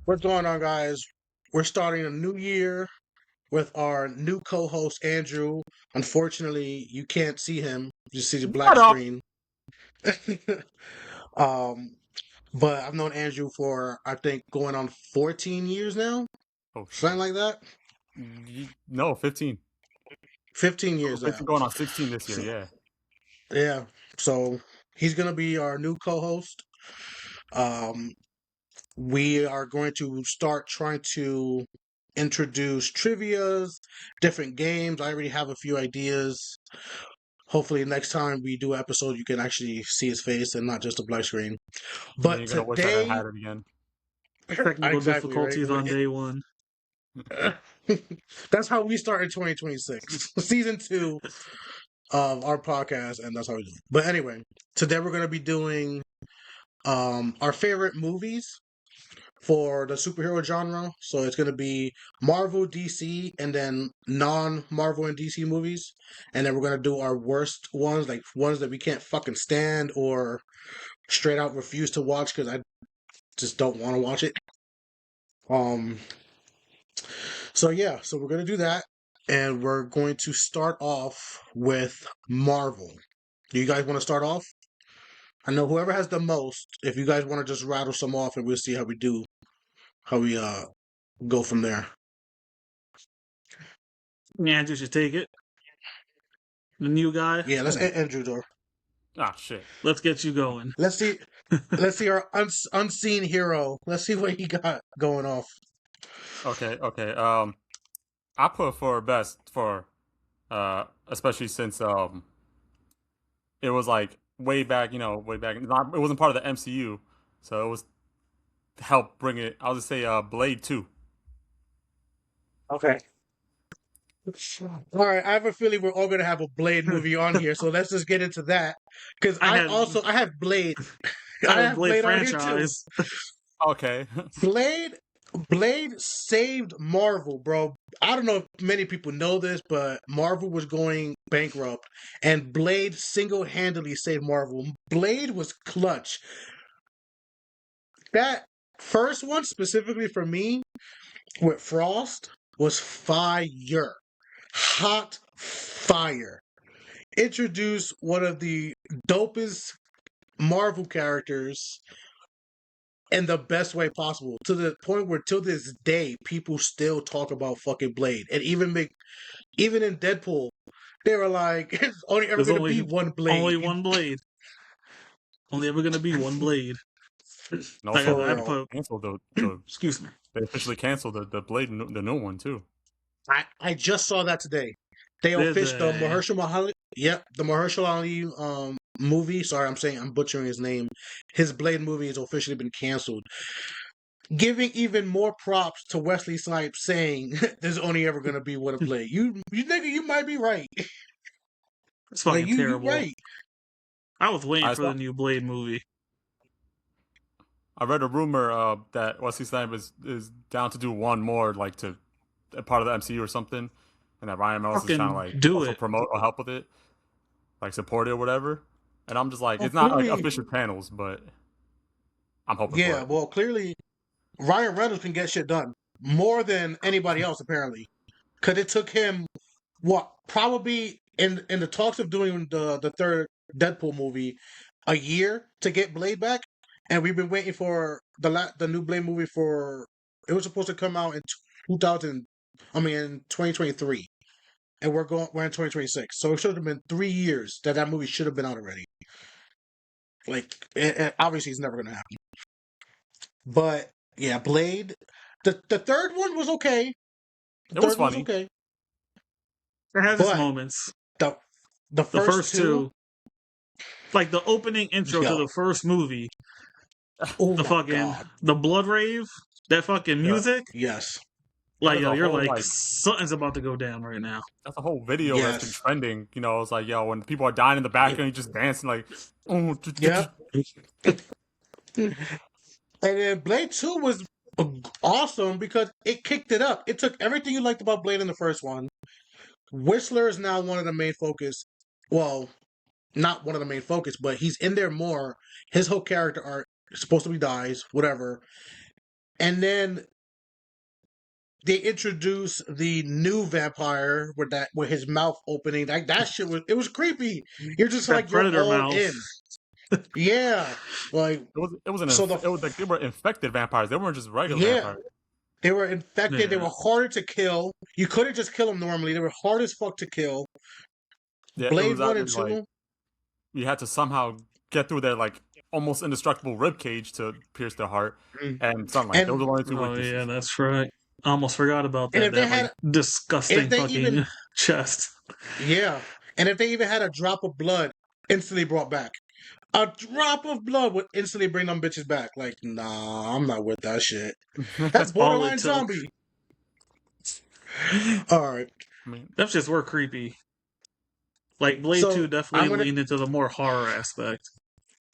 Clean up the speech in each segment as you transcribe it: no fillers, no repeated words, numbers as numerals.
What's going on, guys? We're starting a new year with our new co-host Andrew. Unfortunately, you can't see him; you see the black What up? screen. um, but I've known Andrew for I think going on 14 years now, Oh something shit. like that. No, 15. 15 years, yeah. 15 going on 16 this year, So, yeah. yeah. So he's gonna be our new co-host. Um, we are going to start trying to introduce trivias, different games. I already have a few ideas. Hopefully, next time we do an episode, you can actually see his face and not just a black screen. And then But you're gonna wish that I today, had it again. Technical exactly right. difficulties on day one. That's how we start in 2026, season 2 of our podcast, and that's how we do it. But anyway, today we're going to be doing our favorite movies for the superhero genre. So it's going to be Marvel, DC, and then non-Marvel and DC movies. And then we're going to do our worst ones, like ones that we can't fucking stand or straight out refuse to watch because I just don't want to watch it. Um. So yeah, so we're going to do that. And we're going to start off with Marvel. Do you guys want to start off? I know whoever has the most, if you guys want to just rattle some off and we'll see how we do, how we go from there. Andrew should take it. The new guy. Yeah, let's Andrew door. Ah shit. Let's get you going. Let's see our unseen hero. Let's see what he got going off. Okay. I put for best for especially since it was like way back, way back. It wasn't part of the MCU, so it was to help bring it. I'll just say Blade 2. Okay. All right, I have a feeling we're all gonna have a Blade movie on here, so let's just get into that. Because I had I have Blade, I I have have Blade Blade on here too. franchise. Okay. Blade, Blade saved Marvel, bro. I don't know if many people know this, but Marvel was going bankrupt, and Blade single-handedly saved Marvel. Blade was clutch. That first one specifically for me with Frost was fire. Hot fire. Introduced one of the dopest Marvel characters in the best way possible, to the point where till this day people still talk about fucking Blade, and even in Deadpool they were like, it's only ever There's gonna be one only Blade. one Blade. Only ever gonna be one Blade. And Like also For I real. put. canceled the Excuse me. they officially canceled the Blade, the new one too. I just saw that today. They Did official the they? Mahershala Ali. Yep, the Mahershala Ali movie. Sorry, I'm butchering his name. His Blade movie has officially been canceled. Giving even more props to Wesley Snipes, saying there's only ever gonna be one Blade. You nigga, you might be right. It's Like fucking you terrible. right. I was waiting I for saw the new Blade movie. I read a rumor that Wesley Snipes is down to do one more, like to a part of the MCU or something, and that Ryan Reynolds is trying to Fucking like do also it. promote or help with it, like support it or whatever. And I'm just like, Well, it's not like clearly, official panels, but I'm hoping for yeah. it. Well, clearly, Ryan Reynolds can get shit done more than anybody else apparently, because it took him what probably in the talks of doing the third Deadpool movie a year to get Blade back, and we've been waiting for the new Blade movie for it was supposed to come out in 2000, I mean in 2023, and we're in 2026, so it should have been 3 years that movie should have been out already. Like obviously it's never gonna happen, but yeah, Blade. The third one was okay. The It was third one was funny. okay, It has its but moments. the the The first first two, two, like the opening intro to yo, the first movie, oh the my fucking god. the blood rave, that fucking Yeah, music, Yes. like there's yo, a you're whole like like something's about to go down right now. that's a whole video that's been Yes. trending. It's like when people are dying in the Yep. background, you just dancing like, oh, Yep. And then Blade 2 was awesome because it kicked it up. It took everything you liked about Blade in the first one. Whistler is now one of the main focus. Well, not one of the main focus, but he's in there more. His whole character arc is supposed to be dies, whatever. and then they introduce the new vampire with his mouth opening. Like that shit was creepy. You're just That like you're predator all mouth. in. Yeah, like It was like they were infected vampires. They weren't just regular yeah, vampires. they were infected. They Yeah. were harder to kill. You couldn't just kill them normally. They were hard as fuck to kill. Yeah, it Blade was 1 and actually 2. like you had to somehow get through their like almost indestructible rib cage to pierce their heart Mm. and sunlight. And- Those were the only two Oh weaknesses. yeah, that's right. I almost forgot about And that. if they That had- like disgusting if they fucking even- chest. Yeah, and if they even had a drop of blood, instantly brought back. A drop of blood would instantly bring them bitches back. Like, nah, I'm not with that shit. That's all borderline it took. zombie. All right. I mean, Them shits were creepy. Like Blade So, 2 definitely I'm gonna- leaned into the more horror aspect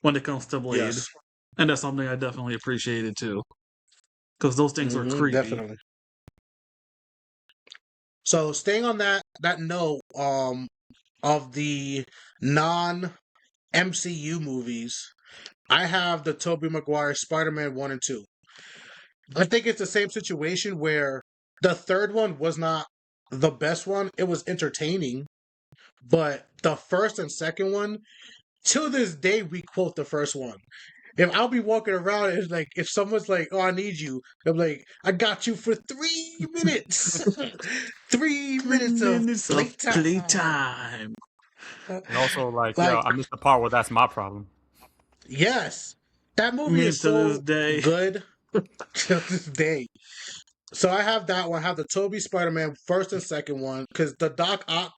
when it comes to Blade. Yes. And that's something I definitely appreciated too. Because those things were Mhm, creepy. definitely. So staying on that note, of the non MCU movies, I have the Tobey Maguire Spider-Man 1 and 2. I think it's the same situation where the third one was not the best one. It was entertaining, but the first and second one, to this day, we quote the first one. If I'll be walking around and like, if someone's like, "Oh, I need you," I'm like, "I got you for 3 minutes." 3 minutes of playtime. and also like, Like- yo, I missed the part where that's my problem. Yes, that movie Me is to so this day. good to this day. So I have that one. I have the Tobey Spider-Man first and second one because the Doc Ock.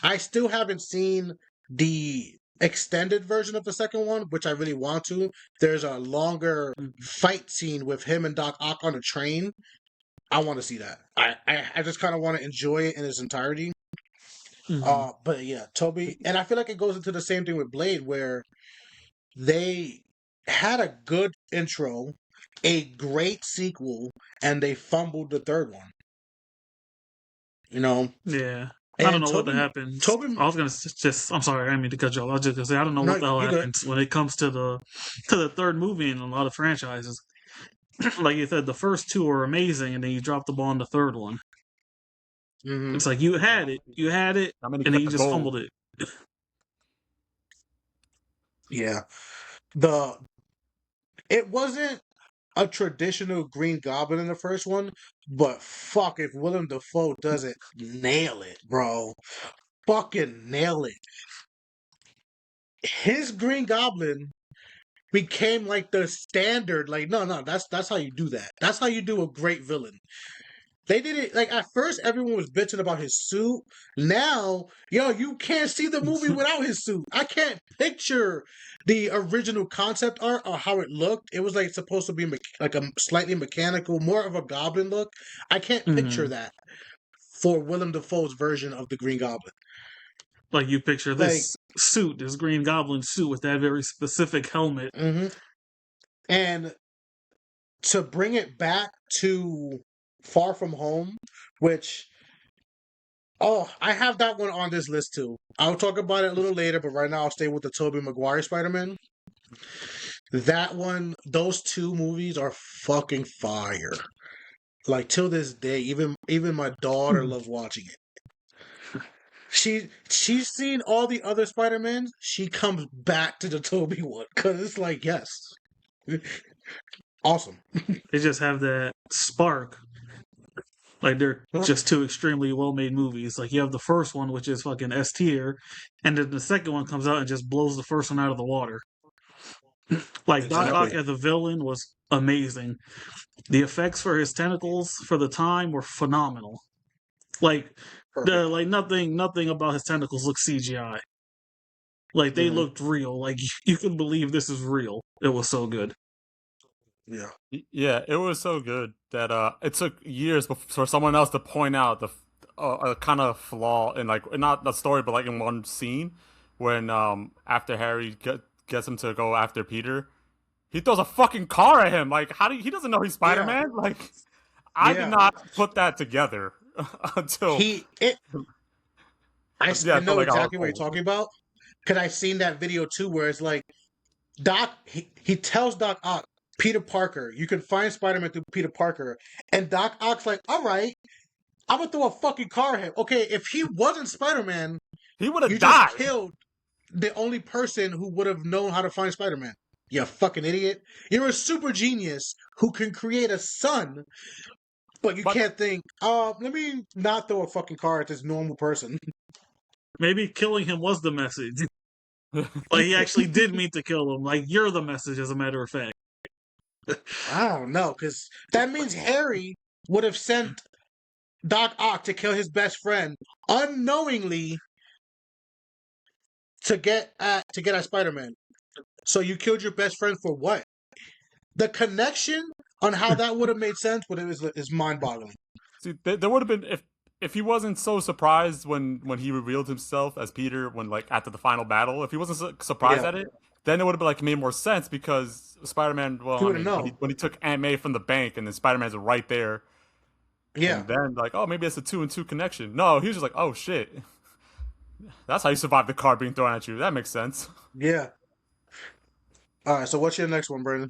I still haven't seen the extended version of the second one, which I really want to. There's a longer fight scene with him and Doc Ock on a train. I want to see that. I just kind of want to enjoy it in its entirety. Mhm. But yeah, Toby, and I feel like it goes into the same thing with Blade, where they had a good intro, a great sequel, and they fumbled the third one. You know, Yeah. and I don't know Toby, what happens. Toby- I was gonna just. I'm sorry, I didn't mean to cut you off. I was just gonna say I don't know No, what the hell you good. happens when it comes to the third movie in a lot of franchises. Like you said, the first two are amazing, and then you drop the ball on the third one. Mhm. It's like you had it, I mean, and then you just fumbled it. Yeah, it wasn't a traditional Green Goblin in the first one, but fuck if Willem Dafoe doesn't nail it, bro. Fucking nail it. His Green Goblin became like the standard. Like, no, that's how you do that. That's how you do a great villain. They did it like at first everyone was bitching about his suit. Now, yo, you can't see the movie without his suit. I can't picture the original concept art or how it looked. It was like supposed to be like a slightly mechanical, more of a goblin look. I can't picture that for Willem Dafoe's version of the Green Goblin. Like you picture this suit, this Green Goblin suit with that very specific helmet. And to bring it back to Far From Home, which I have that one on this list too. I'll talk about it a little later, but right now I'll stay with the Tobey Maguire Spider-Man. That one, those two movies are fucking fire. Like till this day, even my daughter loves watching it. She's seen all the other Spider-Mans. She comes back to the Tobey one because it's like, yes, awesome. They just have that spark. Like they're just two extremely well-made movies. Like you have the first one, which is fucking S tier, and then the second one comes out and just blows the first one out of the water. Like Doc Ock Exactly. as a villain was amazing. The effects for his tentacles for the time were phenomenal. Like nothing about his tentacles looked CGI. Like they looked real. Like you could believe this is real. It was so good. Yeah. Yeah, it was so good that it took years for someone else to point out the a kind of flaw in like not the story, but like in one scene when after Harry gets him to go after Peter, he throws a fucking car at him. Like he doesn't know he's Spider-Man. Like I did not put that together until I know like, exactly what you're talking about because I've seen that video too, where it's like Doc. He tells Doc Ock, Peter Parker. You can find Spider-Man through Peter Parker. And Doc Ock's like, all right, I'm gonna throw a fucking car at him. Okay, if he wasn't Spider-Man, He would have you died. just killed the only person who would have known how to find Spider-Man. You fucking idiot. You're a super genius who can create a sun, but you can't think, let me not throw a fucking car at this normal person. Maybe killing him was the message. Like, he actually did mean to kill him. Like, you're the message, as a matter of fact. I don't know, because that means Harry would have sent Doc Ock to kill his best friend unknowingly to get at Spider-Man. So you killed your best friend for what? The connection on how that would have made sense, but is mind-boggling. See, there would have been if he wasn't so surprised when he revealed himself as Peter when like after the final battle. If he wasn't surprised at it, then it would have been like made more sense because Spider-Man. Well, I mean, when he took Aunt May from the bank and then Spider-Man's right there. Yeah. And then like, oh, maybe it's a 2 and 2 connection. No, he was just like, oh shit. That's how you survive the car being thrown at you. That makes sense. Yeah. All right. So what's your next one, Brandon?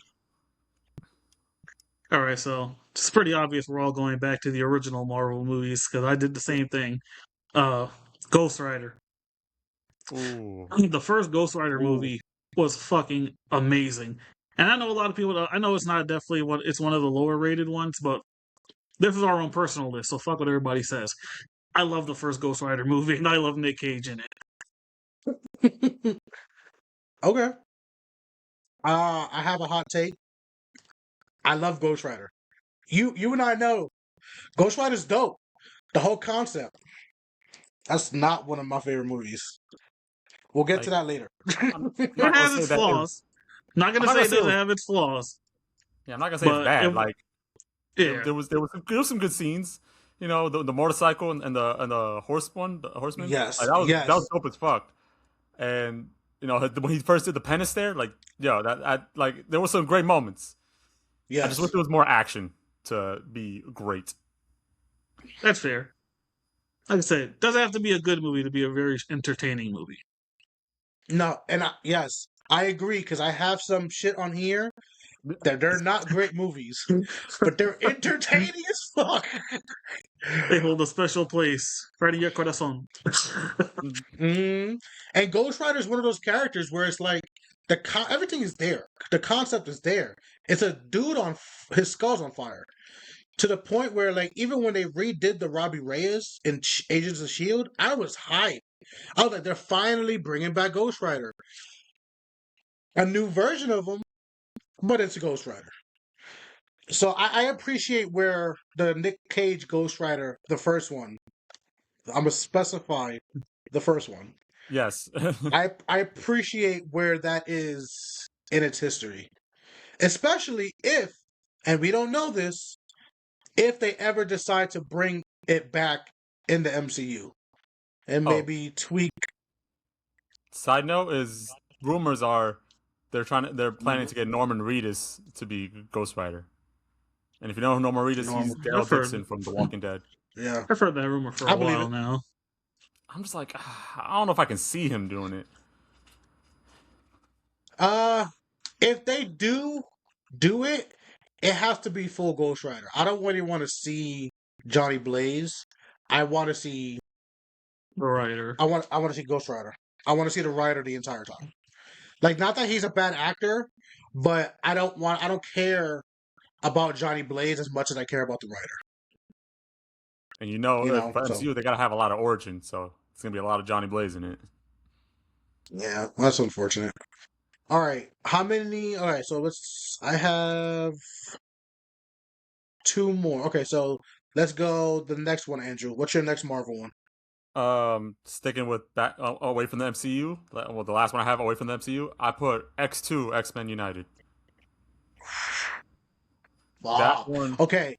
All right, so it's pretty obvious we're all going back to the original Marvel movies because I did the same thing. Ghost Rider. Ooh. The first Ghost Rider movie was fucking amazing, and I know a lot of people. I know it's not definitely it's one of the lower rated ones, but this is our own personal list. So fuck what everybody says. I love the first Ghost Rider movie, and I love Nick Cage in it. Okay. I have a hot take. I love Ghost Rider. You and I know Ghost Rider's dope. The whole concept. That's not one of my favorite movies. We'll get to that later. It has its flaws. Not gonna say it doesn't have its flaws. Yeah, I'm not gonna say it's bad. There was some good scenes. You know, the motorcycle and the horseman. Yes, that was dope as fuck. And you know, when he first did the penance there, like, yo, there were some great moments. Yeah, I just wish there was more action to be great. That's fair. Like I said, it doesn't have to be a good movie to be a very entertaining movie. No, and yes, I agree because I have some shit on here that they're not great movies, but they're entertaining as fuck. They hold a special place right in your corazón. And Ghost Rider is one of those characters where it's like everything is there. The concept is there. It's a dude his skull's on fire. To the point where, like, even when they redid the Robbie Reyes in Agents of S.H.I.E.L.D., I was hyped. I was like, they're finally bringing back Ghost Rider. A new version of him, but it's a Ghost Rider. So I appreciate where the Nick Cage Ghost Rider, the first one, I'm going to specify the first one. Yes. I appreciate where that is in its history. Especially if, and we don't know this, if they ever decide to bring it back in the MCU and maybe tweak. Side note is rumors are they're planning to get Norman Reedus to be Ghost Rider. And if you know who Norman Reedus, he's Daryl Dixon from The Walking Dead. Yeah, I've heard that rumor for a while now. I'm just like, I don't know if I can see him doing it. If they do it, it has to be full Ghost Rider. I don't really want to see Johnny Blaze. I want to see the Rider. I want to see Ghost Rider. I want to see the Rider the entire time. Like, not that he's a bad actor, but I don't care about Johnny Blaze as much as I care about the Rider. And for MCU, they gotta have a lot of origin, so it's gonna be a lot of Johnny Blaze in it. Yeah, that's unfortunate. All right, how many? All right, so I have 2 more. Okay, so let's go the next one, Andrew. What's your next Marvel one? Sticking with back away from the MCU. Well, the last one I have away from the MCU, I put X2, X-Men United. Wow. That one. Okay.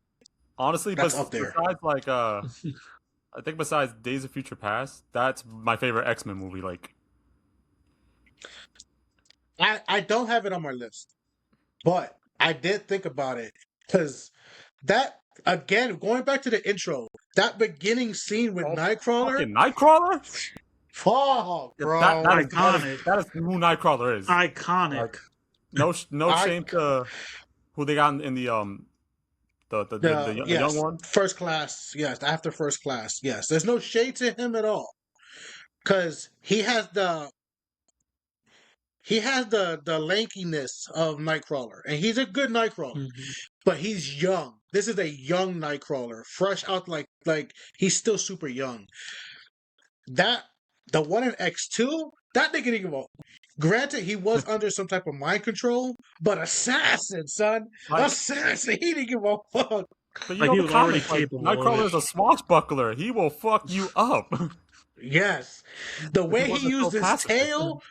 Honestly, that's up there. Besides I think besides Days of Future Past, that's my favorite X-Men movie. Like, I don't have it on my list, but I did think about it because that, again, going back to the intro, that beginning scene with Nightcrawler. Fucking Nightcrawler? Fuck, bro. That is iconic. That is who Nightcrawler is. Iconic. Like, no shame to who they got in the young Yes, one. first class. Yes, after first class. Yes, there's no shade to him at all because he has the lankiness of Nightcrawler, and he's a good Nightcrawler. Mhm. But he's young. This is a young Nightcrawler, fresh out like he's still super young. That the one in X2, that nigga didn't give a. Granted, he was under some type of mind control, but assassin, son, Like, assassin, he didn't give a fuck. but you Like know he the was already comics, like capable of Nightcrawler it. is a swashbuckler. He will fuck you up. Yes, the way he wasn't so used his pacifist. tail.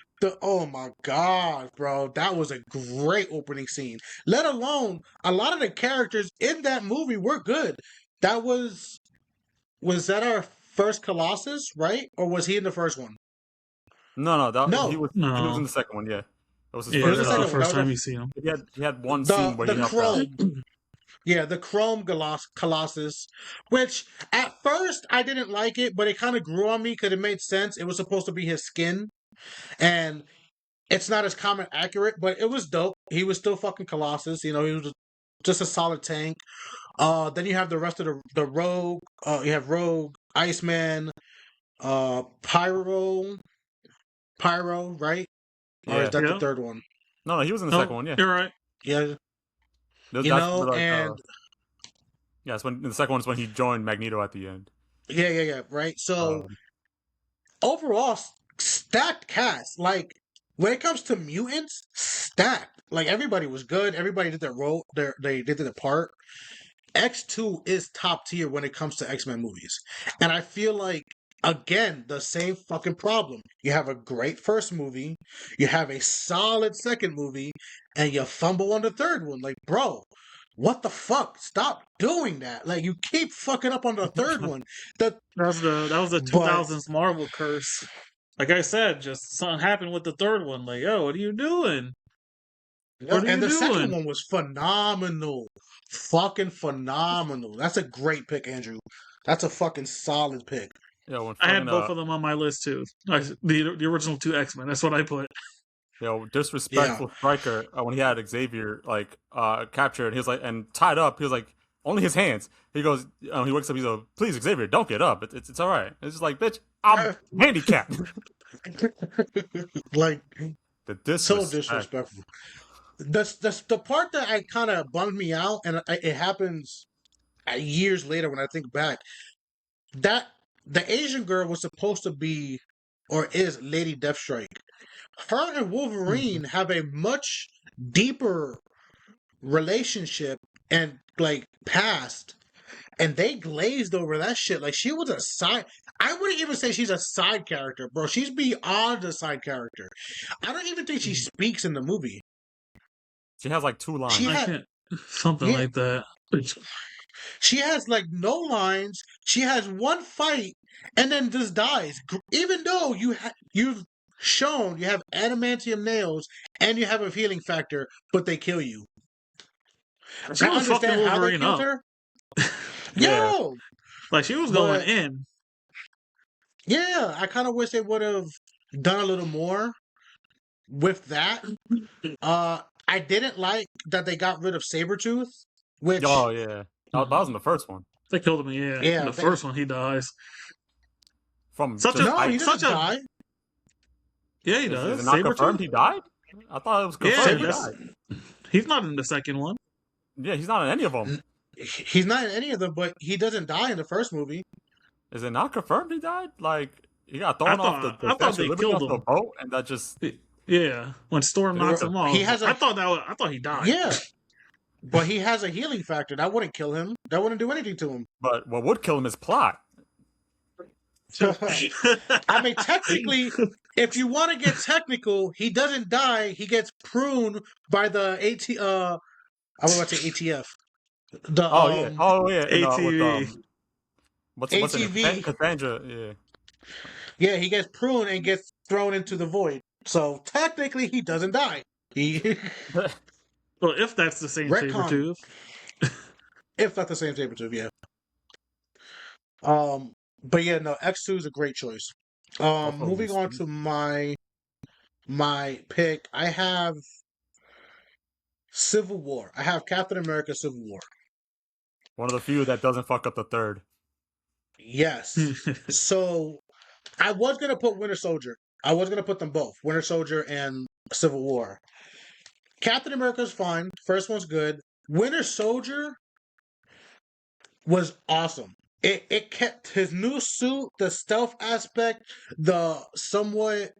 Oh my god, bro, that was a great opening scene. Let alone a lot of the characters in that movie were good. That was that our first Colossus, right? Or was he in the first one? No, he No, was No. in the second one. Yeah, that was his Yeah, it was first. the that's the second one. That first was time you see him. He had one scene where the he helped out. Chrome. Yeah, the Chrome Colossus, which at first I didn't like it, but it kind of grew on me because it made sense. It was supposed to be his skin, and it's not as common accurate, but it was dope. He was still fucking Colossus, he was just a solid tank. Then you have the rest of the Rogue. You have Rogue, Iceman, Pyro, right? Or is Yeah, that the Yeah. third one? no, he was in the second one. Yeah, You're right. Yeah, that's like and yeah. It's when the second one is when he joined Magneto at the end. yeah, right. So Um, overall, stacked cast. Like when it comes to mutants, stacked. Like everybody was good. Everybody did their role. They did their part. X2 is top tier when it comes to X-Men movies. And I feel like, again, the same fucking problem. You have a great first movie, you have a solid second movie, and you fumble on the third one. Like, bro, what the fuck? Stop doing that. Like, you keep fucking up on the third one. The That was the But 2000s Marvel curse. Like I said, just something happened with the third one. Like, yo, what are you doing? What are you and the second doing? one was phenomenal. Fucking phenomenal. That's a great pick, Andrew. That's a fucking solid pick. yeah, when I had fucking both of them on my list too. The original two X-Men. That's what I put. Yeah. disrespectful Stryker when he had Xavier like captured. He was like and tied up. He was like only his hands. He goes, he wakes up. He's like, please Xavier, don't get up. It's all right. It's just like, bitch, I'm handicapped. Like, The so disrespect. disrespectful. That's the part that I kind of bummed me out, and it happens years later when I think back. That the Asian girl was supposed to be, or is, Lady Deathstrike. Her and Wolverine have a much deeper relationship and like past, and they glazed over that shit. Like she was a side. I wouldn't even say she's a side character, bro. She's beyond a side character. I don't even think she speaks in the movie. She has like 2 lines. She I had can't. Something Yeah. like that. She has like no lines. She has one fight and then just dies. Even though you've shown you have adamantium nails and you have a healing factor, but they kill you. She I was fucking understand how they Wolverine killed up. her. Yeah. Yo, Like she was going But- in. yeah, I kind of wish they would have done a little more with that. I didn't like that they got rid of Sabretooth, which Oh yeah, that was in the first one. They killed him. Yeah. Yeah, In the they- first one, he dies. From Such just, a- no, he doesn't such a- die. Yeah, he is does. it not Sabretooth? confirmed he died? I thought it was Yeah, confirmed he that's- died. He's not in the second one. Yeah, he's not in any of them. He's not in any of them, but he doesn't die in the first movie. Is it not confirmed he died? Like he got I thrown thought- off the I thought Statue they of Liberty killed off the him. boat, and that just Yeah, when Storm knocks him off. He has a- I thought he died. Yeah. But he has a healing factor. That wouldn't kill him. That wouldn't do anything to him. But what would kill him is plot. I mean, technically, if you want to get technical, he doesn't die. He gets pruned by the I was about to say ATF. The Yeah, ATV. with, what's it? ATV. Cassandra, yeah. yeah, he gets pruned and gets thrown into the void. So technically, he doesn't die. He, Well, if that's the same Retcon. Sabretooth. if not the same Sabretooth, yeah. But yeah, no, X2 is a great choice. Moving on to my pick, I have Civil War. I have Captain America Civil War. One of the few that doesn't fuck up the third. Yes. So I was gonna put Winter Soldier. I was gonna put them both, Winter Soldier and Civil War. Captain America's fine. First one's good. Winter Soldier was awesome. It kept his new suit, the stealth aspect, the somewhat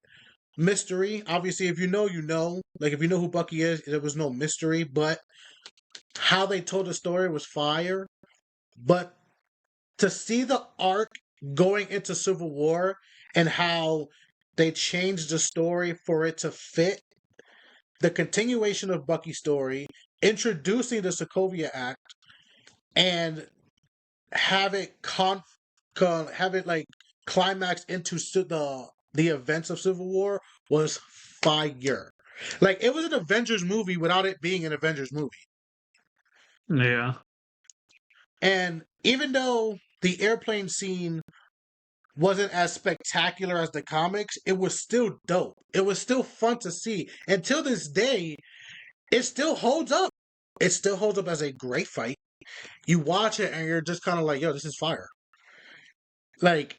mystery. Obviously, if you know, you know. Like if you know who Bucky is, there was no mystery, but how they told the story was fire. But to see the arc going into Civil War and how they changed the story for it to fit the continuation of Bucky's story, introducing the Sokovia Act, and have it have it like climax into the events of Civil War was fire. Like it was an Avengers movie without it being an Avengers movie. Yeah. And even though the airplane scene wasn't as spectacular as the comics, it was still dope. It was still fun to see. Until this day, it still holds up. It still holds up as a great fight. You watch it and you're just kind of like, yo, this is fire. Like,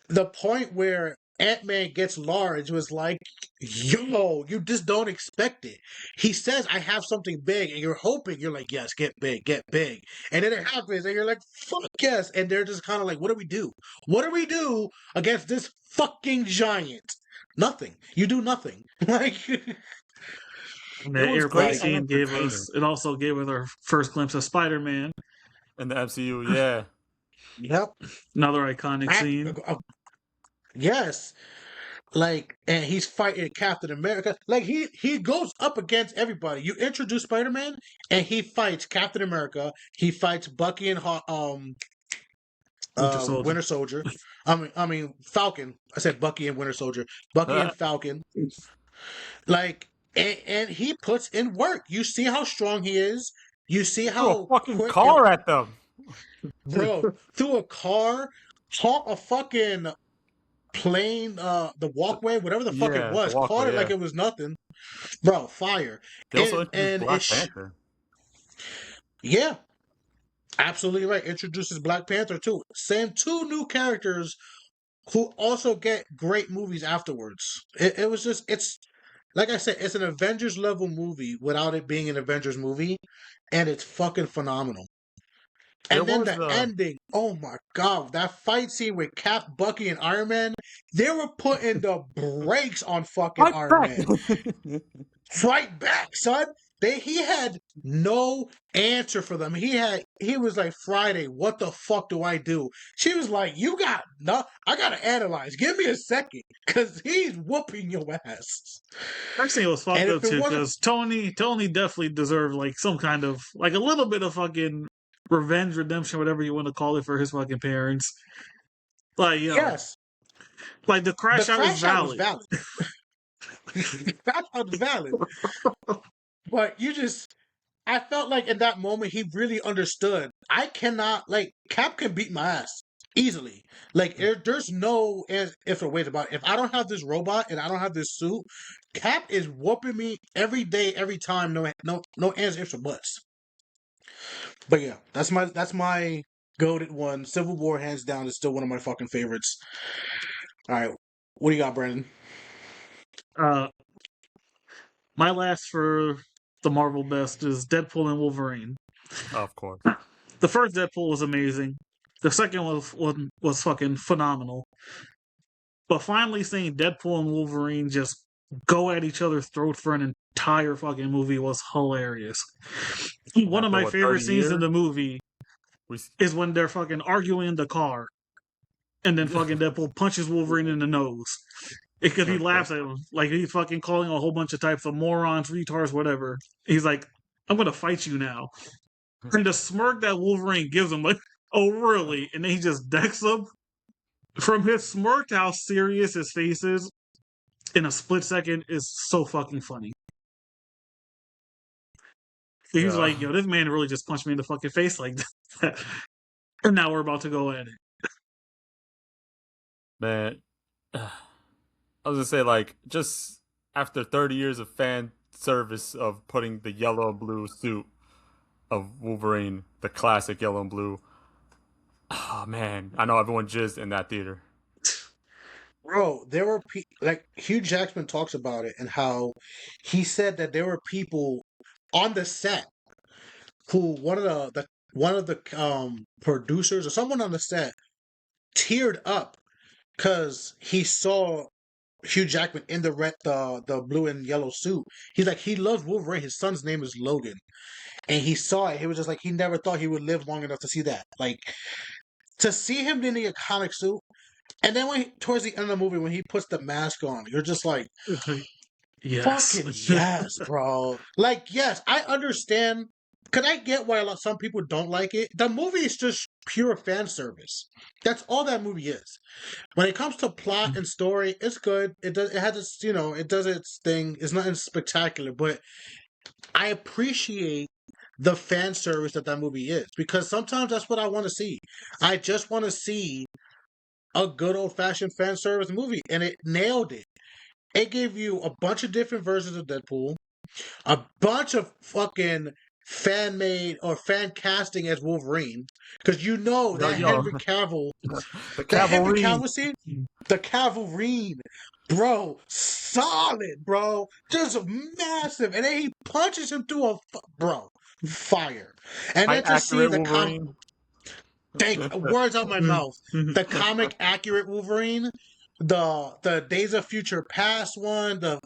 the point where Ant-Man gets large was like, yo, you just don't expect it. He says, I have something big, and you're hoping, you're like, yes, get big, get big. And then it happens, and you're like, fuck yes. And they're just kind of like, what do we do? What do we do against this fucking giant? Nothing. You do nothing. Like, And that was airplane great scene and gave entertaining. us. It also gave us our first glimpse of Spider-Man. In the MCU, yeah. yep. Another iconic scene. Yes. Like, and he's fighting Captain America. Like, he goes up against everybody. You introduce Spider-Man, and he fights Captain America. He fights Bucky and Winter Soldier. Winter Soldier. I mean Falcon. I said Bucky and Winter Soldier. Bucky and Falcon. Like, and he puts in work. You see how strong he is. You see Threw how a fucking quick car at them. bro, through a car, caught a fucking plane, the walkway, whatever the fuck Yeah, it the was, walkway, caught it yeah. like it was nothing. Bro, fire. They also And introduced Black it's Panther. yeah, absolutely right. Introduces Black Panther too. Same two new characters who also get great movies afterwards. It was just it's like I said, it's an Avengers level movie without it being an Avengers movie, and it's fucking phenomenal. And There then was the ending, oh my god, that fight scene with Cap, Bucky, and Iron Man, they were putting the brakes on fucking Fight Iron back! Man. Fight back, son. He had no answer for them. He was like, Friday, what the fuck do I do? She was like, I gotta analyze. Give me a second. Cause he's whooping your ass. That scene was fucked And up if it too, wasn't- because Tony definitely deserved like some kind of like a little bit of fucking revenge, redemption, whatever you want to call it, for his fucking parents. Like, yo, Yes. like the The crash out was crash out was valid. valid. The crash out was valid. But I felt like in that moment he really understood. I cannot like Cap can beat my ass easily. Like there's no if or ways about it. If I don't have this robot and I don't have this suit, Cap is whooping me every day, every time. No ands, ifs, or buts. But yeah, that's my goated one. Civil War hands down is still one of my fucking favorites. All right, what do you got, Brandon? My last for the Marvel best is Deadpool and Wolverine. Of course. The first Deadpool was amazing. The second was fucking phenomenal. But finally seeing Deadpool and Wolverine just go at each other's throat for an entire fucking movie was hilarious. One of After, my what, favorite 30 scenes in years? the movie We is when they're fucking arguing in the car, and then fucking Deadpool punches Wolverine in the nose. Because he laughs at him. Like he's fucking calling a whole bunch of types of morons, retards, whatever. He's like, I'm gonna fight you now. And the smirk that Wolverine gives him, like, oh really? And then he just decks him. From his smirk to how serious his face is in a split second is so fucking funny. He's Yeah. like, yo, this man really just punched me in the fucking face like that. And now we're about to go at it. Man, I was gonna say, like, just after 30 years of fan service of putting the yellow and blue suit of Wolverine, the classic yellow and blue. Oh man, I know everyone jizzed in that theater. Bro, there were like Hugh Jackman talks about it and how he said that there were people on the set who one of the producers or someone on the set teared up because he saw Hugh Jackman in the blue and yellow suit. He's like he loves Wolverine. His son's name is Logan, and he saw it. He was just like he never thought he would live long enough to see that. Like to see him in the iconic suit, and then towards the end of the movie when he puts the mask on, you're just like, Yes. fucking yes, bro. Like yes, I understand. Cause I get why some people don't like it. The movie is just pure fan service. That's all that movie is. When it comes to plot and story, it's good. It does. It has its, it does its thing. It's nothing spectacular, but I appreciate the fan service that movie is because sometimes that's what I want to see. I just want to see a good old fashioned fan service movie, and it nailed it. It gave you a bunch of different versions of Deadpool, a bunch of fucking fan made or fan casting as Wolverine, because you know that Henry Cavill, the Henry Cavill scene, the Cavalry, bro, solid, bro, just massive, and then he punches him through fire, and then to see the Wolverine. words out my mouth, the comic accurate Wolverine, the Days of Future Past one, the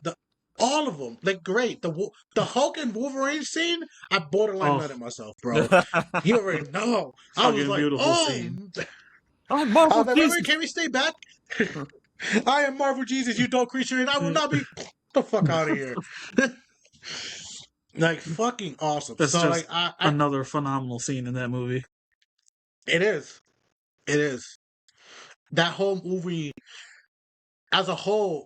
all of them, like great. The Hulk and Wolverine scene, I borderline nutted myself, bro. You already know. I was like, scene. Oh, Marvel Jesus. Can we stay back? I am Marvel Jesus, you dope creature, and I will not be. The fuck out of here. Like fucking awesome. That's so just like another phenomenal scene in that movie. It is. It is. That whole movie as a whole,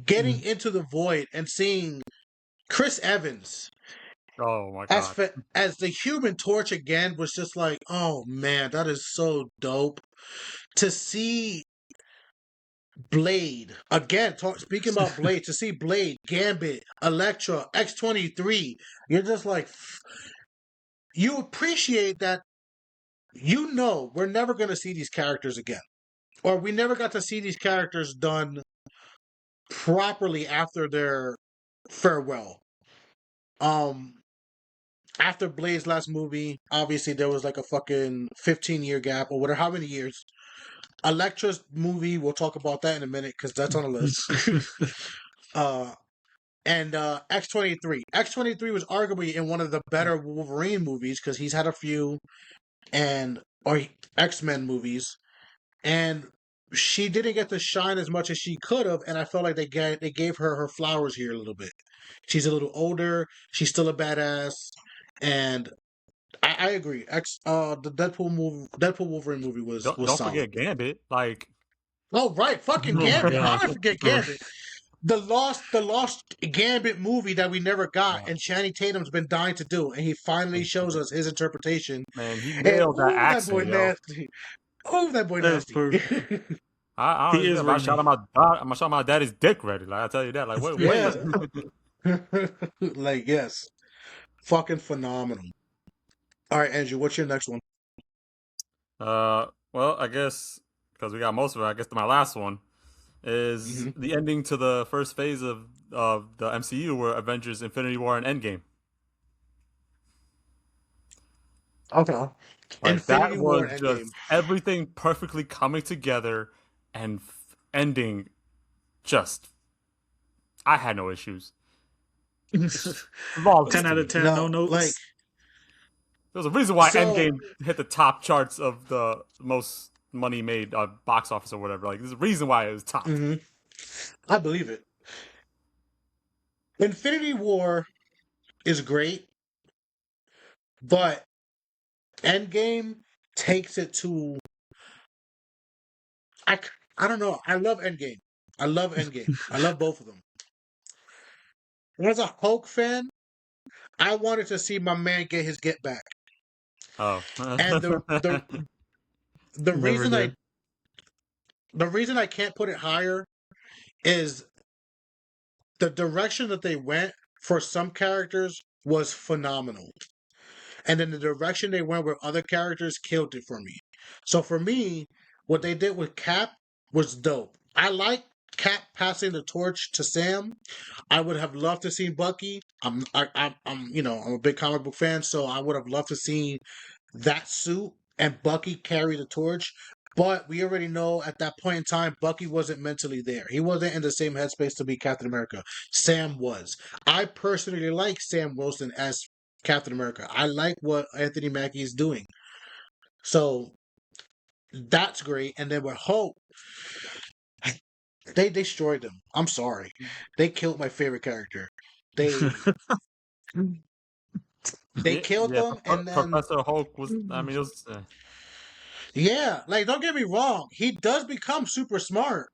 getting into the void and seeing Chris Evans oh my god, as the Human Torch again was just like, oh man, that is so dope. To see Blade again, speaking about Blade, to see Blade, Gambit, Elektra, X-23, you're just like, you appreciate that. You know, we're never going to see these characters again, or we never got to see these characters done properly after their farewell. After Blade's last movie, obviously there was like a fucking 15-year gap or whatever, how many years. Elektra's movie, we'll talk about that in a minute because that's on the list. And X-23. X-23 was arguably in one of the better Wolverine movies because he's had a few or X-Men movies, and she didn't get to shine as much as she could have, and I felt like they gave her flowers here a little bit. She's a little older. She's still a badass, and I agree. The Deadpool Wolverine movie was don't solid. forget Gambit. Like, oh right, fucking Gambit. How did I forget Gambit? The lost Gambit movie that we never got, and Channing Tatum's been dying to do, and he finally shows us his interpretation. Man, he nailed that accent, boy nasty. Oh, that boy nasty. I don't know. I'm gonna shout my daddy's dick ready. Like I tell you that. Like wait. Like yes, fucking phenomenal. All right, Andrew, what's your next one? Well, I guess because we got most of it. I guess my last one is the ending to the first phase of the MCU, where Avengers: Infinity War and Endgame. Okay. Like that was just everything perfectly coming together and ending. I had no issues. 10 out of 10, no notes. Like, there's a reason why Endgame hit the top charts of the most money made box office or whatever. Like, there's a reason why it was top. I believe it. Infinity War is great, but Endgame takes it to. I don't know. I love Endgame. I love both of them. As a Hulk fan, I wanted to see my man get his get back. Oh, and the reason I can't put it higher is the direction that they went for some characters was phenomenal. And then the direction they went with other characters killed it for me. So for me, what they did with Cap was dope. I like Cap passing the torch to Sam. I would have loved to see Bucky. I'm a big comic book fan, so I would have loved to see that suit and Bucky carry the torch. But we already know at that point in time, Bucky wasn't mentally there. He wasn't in the same headspace to be Captain America. Sam was. I personally like Sam Wilson as Captain America. I like what Anthony Mackie is doing. So that's great. And then with Hulk, they destroyed him. I'm sorry. They killed my favorite character. They killed Yeah, him, and then Professor Hulk was. I mean, it was. yeah, like don't get me wrong, he does become super smart,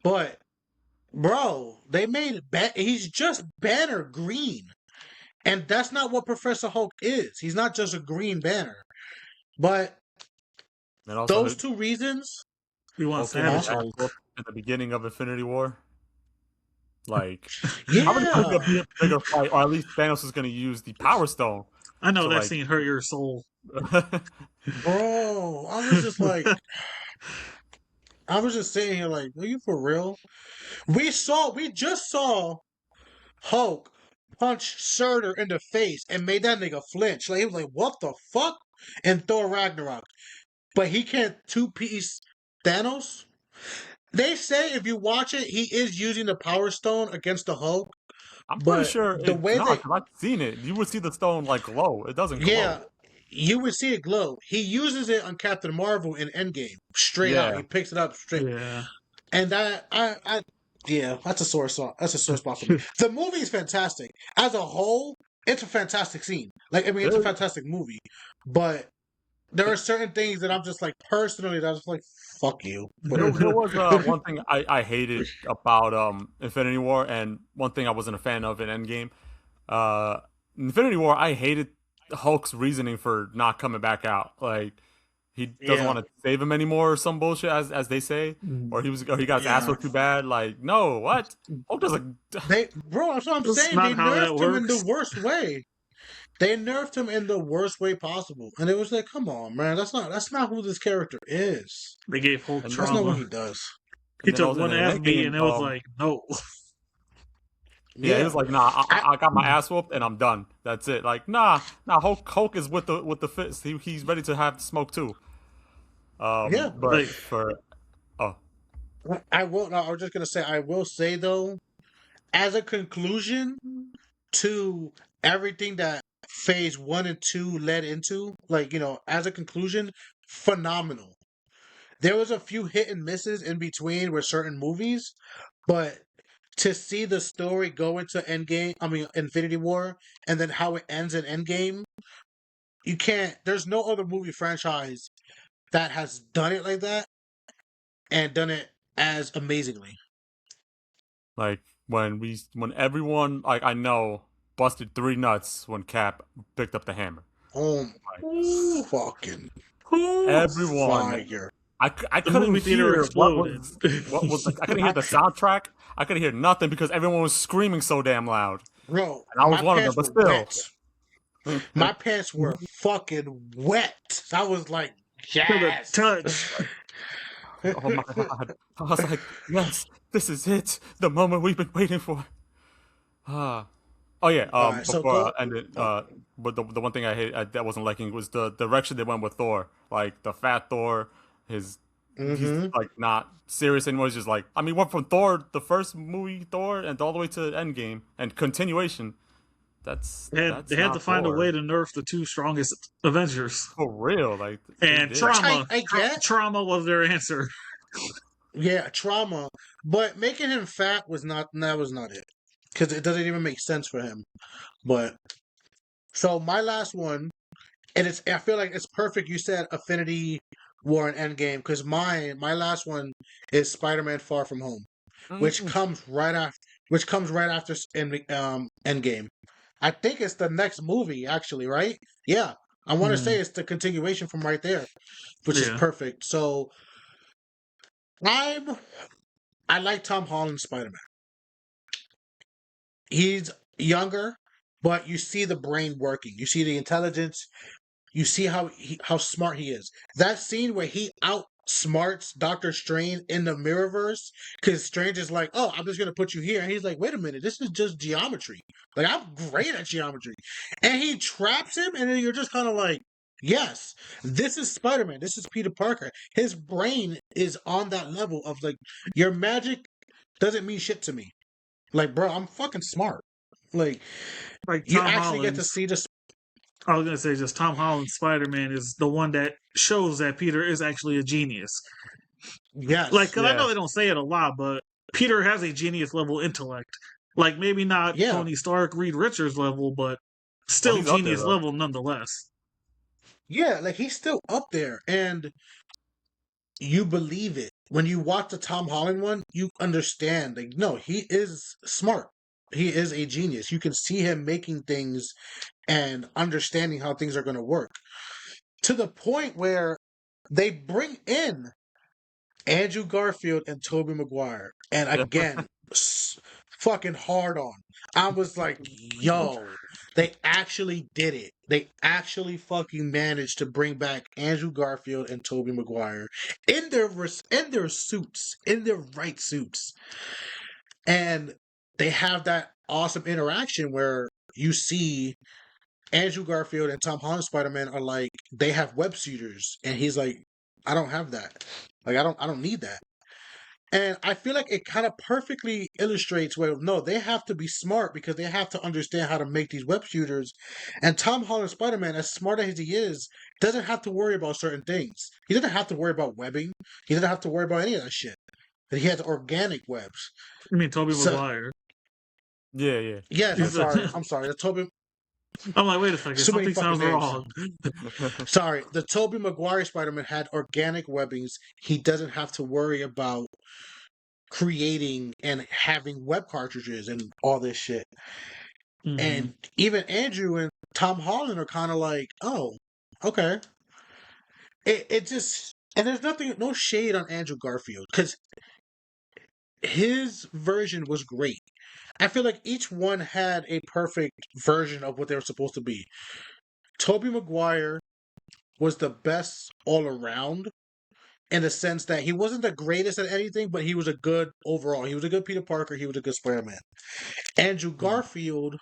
but bro, they made he's just Banner green, and that's not what Professor Hulk is. He's not just a green Banner, but And also, those two reasons, We want Hulk Savage in Hulk. the beginning of Infinity War. Like, yeah, how many times gonna be a bigger fight, or at least Thanos is going to use the Power Stone? I know So, that like- scene hurt your soul. bro, I was just like, I was just sitting here like, are you for real? We just saw Hulk punch Surtur in the face and made that nigga flinch. Like he was like, "What the fuck?" in Thor Ragnarok. But he can't two-piece Thanos. They say if you watch it, he is using the Power Stone against the Hulk. I'm pretty But sure the it's way not, they- 'cause I've seen it. You would see the stone like glow. It doesn't glow. Yeah, you would see it glow. He uses it on Captain Marvel in Endgame. Straight out, Yeah. he picks it up straight. Yeah. And that yeah, that's a sore spot. That's a sore spot for me. The movie is fantastic as a whole. It's a fantastic scene. Like I mean, it's a Really? fantastic movie. But there are certain things that I'm just like personally that I was like, fuck you. There was one thing I hated about Infinity War, and one thing I wasn't a fan of in Endgame. Infinity War, I hated Hulk's reasoning for not coming back out. Like he doesn't Yeah. want to save him anymore or some bullshit, as they say, or he got his ass Yeah. whipped too bad. Like no, what? Hulk doesn't. Bro, that's what I'm That's saying. not They how that nerfed him in the works. worst way. They nerfed him in the worst way possible, and it was like, come on, man, that's not who this character is. They gave Hulk And That's not what trauma. he does. He And then took also one in ass beat Endgame, and it was like, no. Yeah, he was like, "Nah, I got my ass whooped and I'm done. That's it." Like, nah. Hulk is with the fist. He's ready to have smoke too. Yeah, but like- for I will. No, I was just gonna say. I will say though, as a conclusion to everything that Phase 1 and 2 led into, like as a conclusion, phenomenal. There was a few hit and misses in between with certain movies, but to see the story go into Infinity War, and then how it ends in Endgame, you can't. There's no other movie franchise that has done it like that and done it as amazingly. like when everyone like I know busted 3 nuts when Cap picked up the hammer. Oh my fucking Everyone, fire! I The couldn't movie theater hear exploded. what was I couldn't hear the soundtrack. I couldn't hear nothing because everyone was screaming so damn loud. Bro, And I was my one of them, pants but were still. wet. My pants were fucking wet. I was like, To the yes. touch. Oh my god! I was like, yes, this is it, the moment we've been waiting for. Oh yeah. Alright, so Before go- I ended, but the one thing that wasn't liking was the direction they went with Thor. Like the fat Thor, he's like not serious anymore. He's just like, I mean, went from Thor, the first movie Thor, and all the way to Endgame and continuation. That's They had not to find Thor. a way to nerf the 2 strongest Avengers. for real. Like they And did. trauma. I get. Trauma was their answer. Yeah, trauma. But making him fat was not it. Because it doesn't even make sense for him. But so my last one, and I feel like it's perfect you said Infinity War and Endgame, because my last one is Spider-Man Far From Home, which comes right after Endgame. I think it's the next movie, actually, right? Yeah. I want to say it's the continuation from right there, which is Yeah. perfect. So I like Tom Holland's Spider-Man. He's younger, but you see the brain working. You see the intelligence. You see how smart he is. That scene where he outsmarts Doctor Strange in the Mirrorverse, because Strange is like, "Oh, I'm just gonna put you here," and he's like, "Wait a minute, this is just geometry. Like I'm great at geometry," and he traps him, and then you're just kind of like, "Yes, this is Spider-Man. This is Peter Parker. His brain is on that level of like your magic doesn't mean shit to me. Like, bro, I'm fucking smart. Like, Like you Tom actually get to Holland's. see this." I was gonna say just Tom Holland's Spider-Man is the one that shows that Peter is actually a genius. Like, Yes, cause I know Yeah. they don't say it a lot, but Peter has a genius level intellect. Like maybe not yeah. Tony Stark, Reed Richards level, but Oh, still he's up there genius though. level nonetheless. Yeah, like he's still up there, and you believe it. When you watch the Tom Holland one, you understand. Like, no, he is smart. He is a genius. You can see him making things and understanding how things are going to work to the point where they bring in Andrew Garfield and Tobey Maguire, and Yeah. again, fucking hard on. I was like, yo, they actually did it. They actually fucking managed to bring back Andrew Garfield and Tobey Maguire in their suits, in their right suits, and they have that awesome interaction where you see Andrew Garfield and Tom Holland Spider-Man are like they have web shooters, and he's like, I don't have that. Like I don't need that. And I feel like it kind of perfectly illustrates where no, they have to be smart because they have to understand how to make these web shooters. And Tom Holland Spider Man, as smart as he is, doesn't have to worry about certain things. He doesn't have to worry about webbing. He doesn't have to worry about any of that shit. He has organic webs. I mean Tobey So Maguire. Yeah. yes, He's a- I'm sorry. The Toby, I'm like, wait a second, so many something fucking sounds names. wrong. Sorry, the Tobey Maguire Spider Man had organic webbings. He doesn't have to worry about creating and having web cartridges and all this shit. Mhm. And even Andrew and Tom Holland are kind of like, oh, okay. It just, and there's no shade on Andrew Garfield because his version was great. I feel like each one had a perfect version of what they were supposed to be. Tobey Maguire was the best all around in the sense that he wasn't the greatest at anything, but he was a good overall. He was a good Peter Parker. He was a good Spider-Man. Andrew Garfield,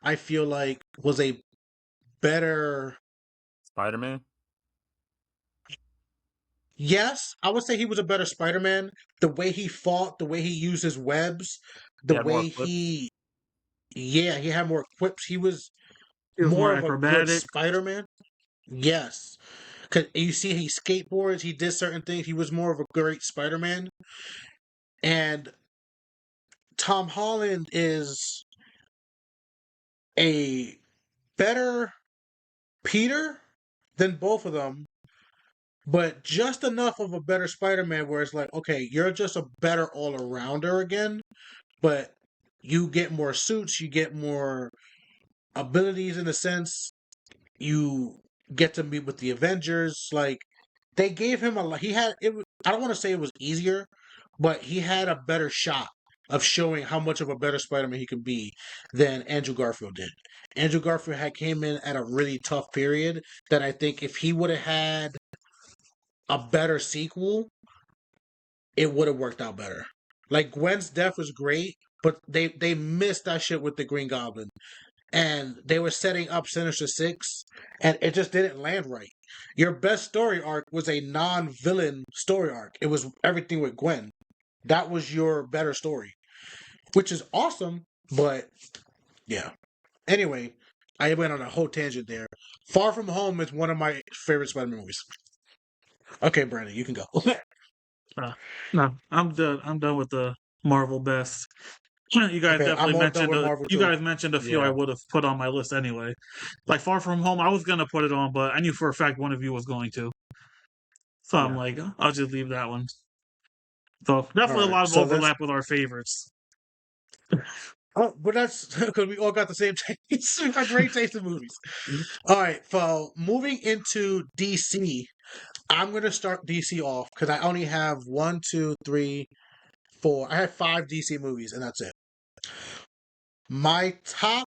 I feel like, was a better. Spider-Man. Yes, I would say he was a better Spider-Man. The way he fought, the way he used his webs, the He had more way flips. he had more quips. He was He was more more of a good acrobatic. Spider-Man. Yes, because you see, he skateboards, he did certain things. He was more of a great Spider-Man. And Tom Holland is a better Peter than both of them, but just enough of a better Spider-Man where it's like, okay, you're just a better all-arounder again, but you get more suits, you get more abilities in a sense, you get to meet with the Avengers. Like they gave him a lot. He had it. I don't want to say it was easier, but he had a better shot of showing how much of a better Spider-Man he could be than Andrew Garfield did. Andrew Garfield had came in at a really tough period that I think if he would have had a better sequel, it would have worked out better. Like Gwen's death was great, but they missed that shit with the Green Goblin, and they were setting up Sinister Six, and it just didn't land right. Your best story arc was a non-villain story arc. It was everything with Gwen. That was your better story, which is awesome. But yeah. Anyway, I went on a whole tangent there. Far From Home is one of my favorite Spider-Man movies. Okay, Brandon, you can go. No, I'm done. I'm done with the Marvel best. You guys Okay, I'm definitely all done mentioned with a, Marvel you too. guys mentioned a few I Yeah. would have put on my list anyway. Like Far From Home, I was gonna put it on, but I knew for a fact one of you was going to. So I'm Yeah. like, I'll just leave that one. So definitely a Alright, lot of so let's. overlap with our favorites. Oh, but that's because we all got the same taste. We got great taste in movies. All right, so moving into DC, I'm gonna start DC off because I only have 1, 2, 3, 4. I have 5 DC movies, and that's it. My top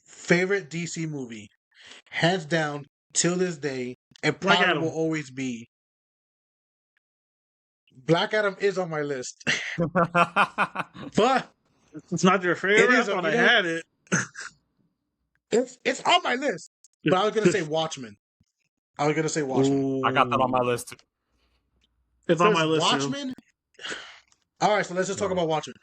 favorite DC movie, hands down, till this day, and Black probably will Adam. always be. Black Adam is on my list, but It's not your it favorite. I is. thought You I know, had it. it's on my list. But I was gonna say Watchmen. I was gonna say Watchmen I got that on my Ooh. list. It's on because my list too. Watchmen. All right, so let's just talk about Watchmen.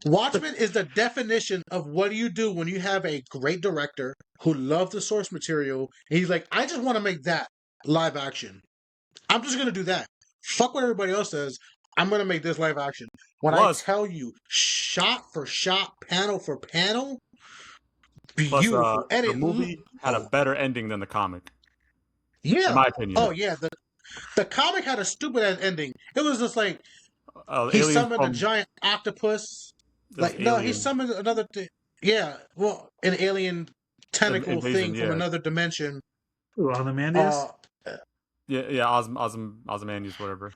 Watchmen is the definition of what do you do when you have a great director who loves the source material and he's like, I just want to make that live action. I'm just gonna do that. Fuck what everybody else says. I'm gonna make this live action. When Plus- I tell you, shot for shot, panel for panel, Plus, beautiful. And the it movie had a better ending than the comic, yeah. in my opinion. Oh yeah, the comic had a stupid ass ending. It was just like he Aliens summoned a from giant octopus. those Like no, he aliens summoned another thing. Yeah, well, an alien tentacle invasion, thing from yeah. another dimension. Ozymandias? Yeah, Ozymandias, whatever.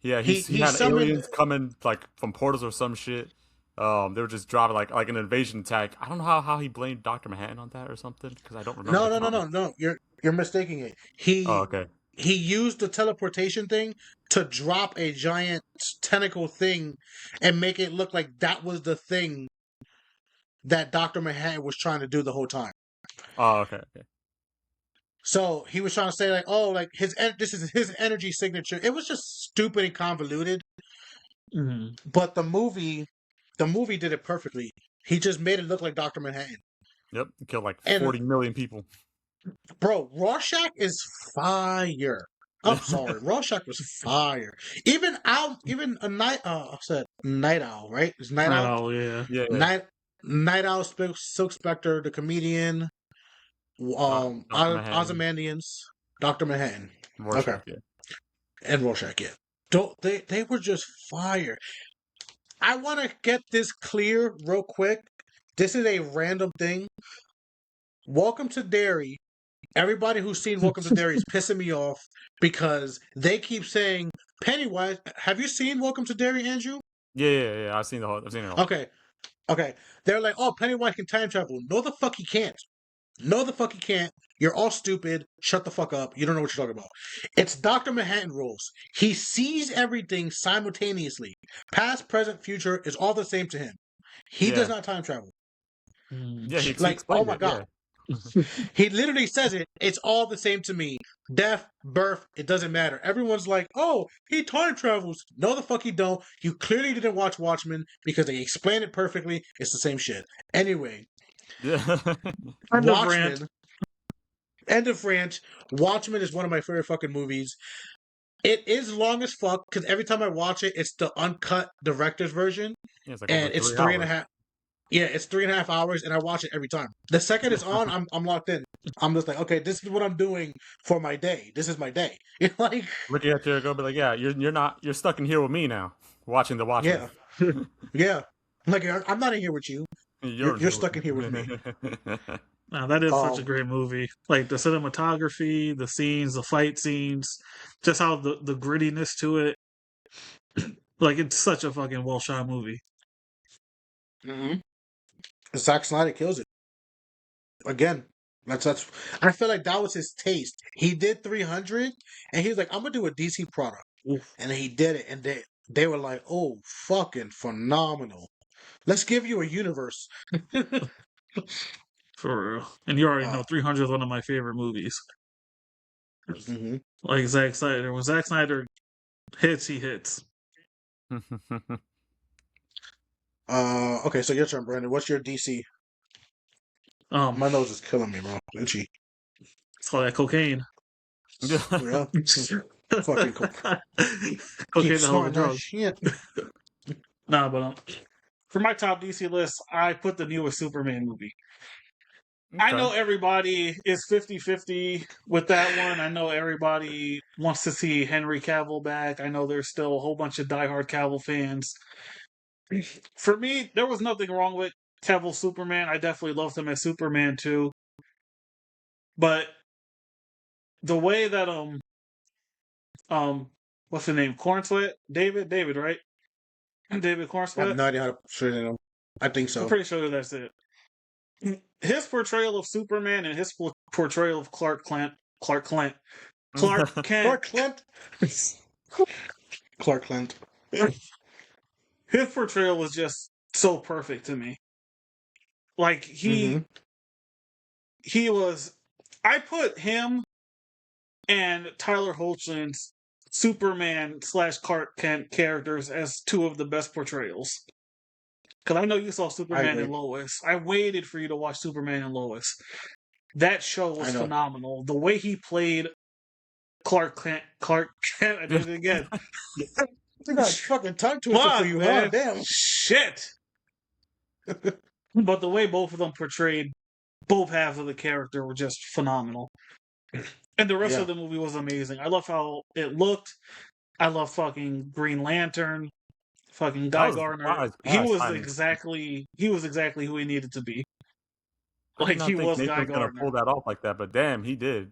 Yeah, He he had summoned- aliens coming like from portals or some shit. They were just driving like an invasion attack. I don't know how he blamed Dr. Manhattan on that or something because I don't remember. No. You're mistaking it. He Oh, okay. he used the teleportation thing to drop a giant tentacle thing and make it look like that was the thing that Dr. Manhattan was trying to do the whole time. Oh, okay. So he was trying to say like, oh, like this is his energy signature. It was just stupid and convoluted. Mhm. But the movie did it perfectly. He just made it look like Dr. Manhattan. Yep, killed like And- 40 million people. Bro, Rorschach is fire. I'm sorry, Rorschach was fire. Even a night Night Owl, right? It's Night Owl. Oh, yeah. Yeah. Night Owl, Silk Spectre, the comedian, Dr. Manhattan. Ozymandians, Dr. Manhattan, Rorschach, yeah. and Rorschach. Yeah, they were just fire. I want to get this clear real quick. This is a random thing. Welcome to Derry. Everybody who's seen Welcome to Derry is pissing me off because they keep saying Pennywise. Have you seen Welcome to Derry, Andrew? Yeah. I've seen it all. Okay. They're like, oh, Pennywise can time travel. No, the fuck he can't. No, the fuck he can't. You're all stupid. Shut the fuck up. You don't know what you're talking about. It's Dr. Manhattan rules. He sees everything simultaneously. Past, present, future is all the same to him. He does not time travel. Yeah, he Like, explained oh my it, god. yeah. He literally says it. It's all the same to me. Death, birth, it doesn't matter. Everyone's like, oh, he time travels. No, the fuck he don't. You clearly didn't watch Watchmen because they explain it perfectly. It's the same shit. Anyway, Yeah. End of rant. Watchmen. End of rant. Watchmen is one of my favorite fucking movies. It is long as fuck because every time I watch it, it's the uncut director's version, Yeah, it's like and over it's 3 three and a hours. half. Yeah, it's 3.5 hours, and I watch it every time. The second it's on, I'm locked in. I'm just like, okay, this is what I'm doing for my day. This is my day. Like, Looking at you, go be like, yeah, you're stuck in here with me now, watching the Watchmen. yeah. Like, I'm not in here with you. You're stuck in here with me. Now, that is such a Um, great movie. Like the cinematography, the scenes, the fight scenes, just how the grittiness to it. Like, it's such a fucking well shot movie. Zack Snyder kills it again. That's. I feel like that was his taste. He did 300, and he was like, "I'm gonna do a DC product," Oof. and he did it, and they were like, "Oh, fucking phenomenal! Let's give you a universe." For real. And you already Wow. know 300 is one of my favorite movies. Mm-hmm. Like Zack Snyder. When Zack Snyder hits, he hits. Okay, so your turn, Brandon. What's your DC? My nose is killing me, bro. Itchy. It's all that cocaine. Yeah. Fucking cocaine Keep the whole snorting that drug. shit. Nah, but for my top DC list, I put the newest Superman movie. I know everybody is 50-50 with that one. I know everybody wants to see Henry Cavill back. I know there's still a whole bunch of diehard Cavill fans. For me, there was nothing wrong with Cavill Superman. I definitely loved him as Superman too. But the way that what's the name? Corn Sweat? David, right? David I have Cornscott. no idea how to say him. I think I'm so. pretty sure that's it. His portrayal of Superman and his portrayal of Clark Kent, Clark Clint. Clark Clint. his portrayal was just so perfect to me. Like he was. I put him and Tyler Hoechling's Superman / Clark Kent characters as two of the best portrayals. Because I know you saw Superman and Lois. I waited for you to watch Superman and Lois. That show was phenomenal. The way he played Clark Kent, I did it again. I got fucking tongue twister for you, man. Huh? Damn. Shit. But the way both of them portrayed both halves of the character were just phenomenal. And the rest of the movie was amazing. I love how it looked. I love fucking Green Lantern. Fucking Guy Gardner. He was exactly who he needed to be. Like he was Guy Gardner. Gonna pull that off like that, but damn, he did.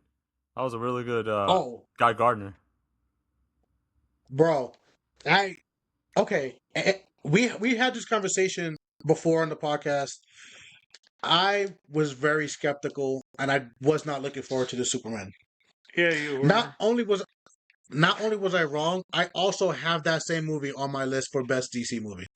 That was a really good Guy Gardner. Bro, we had this conversation before on the podcast. I was very skeptical, and I was not looking forward to the Superman. Yeah, you were. Not only was I wrong, I also have that same movie on my list for best DC movie.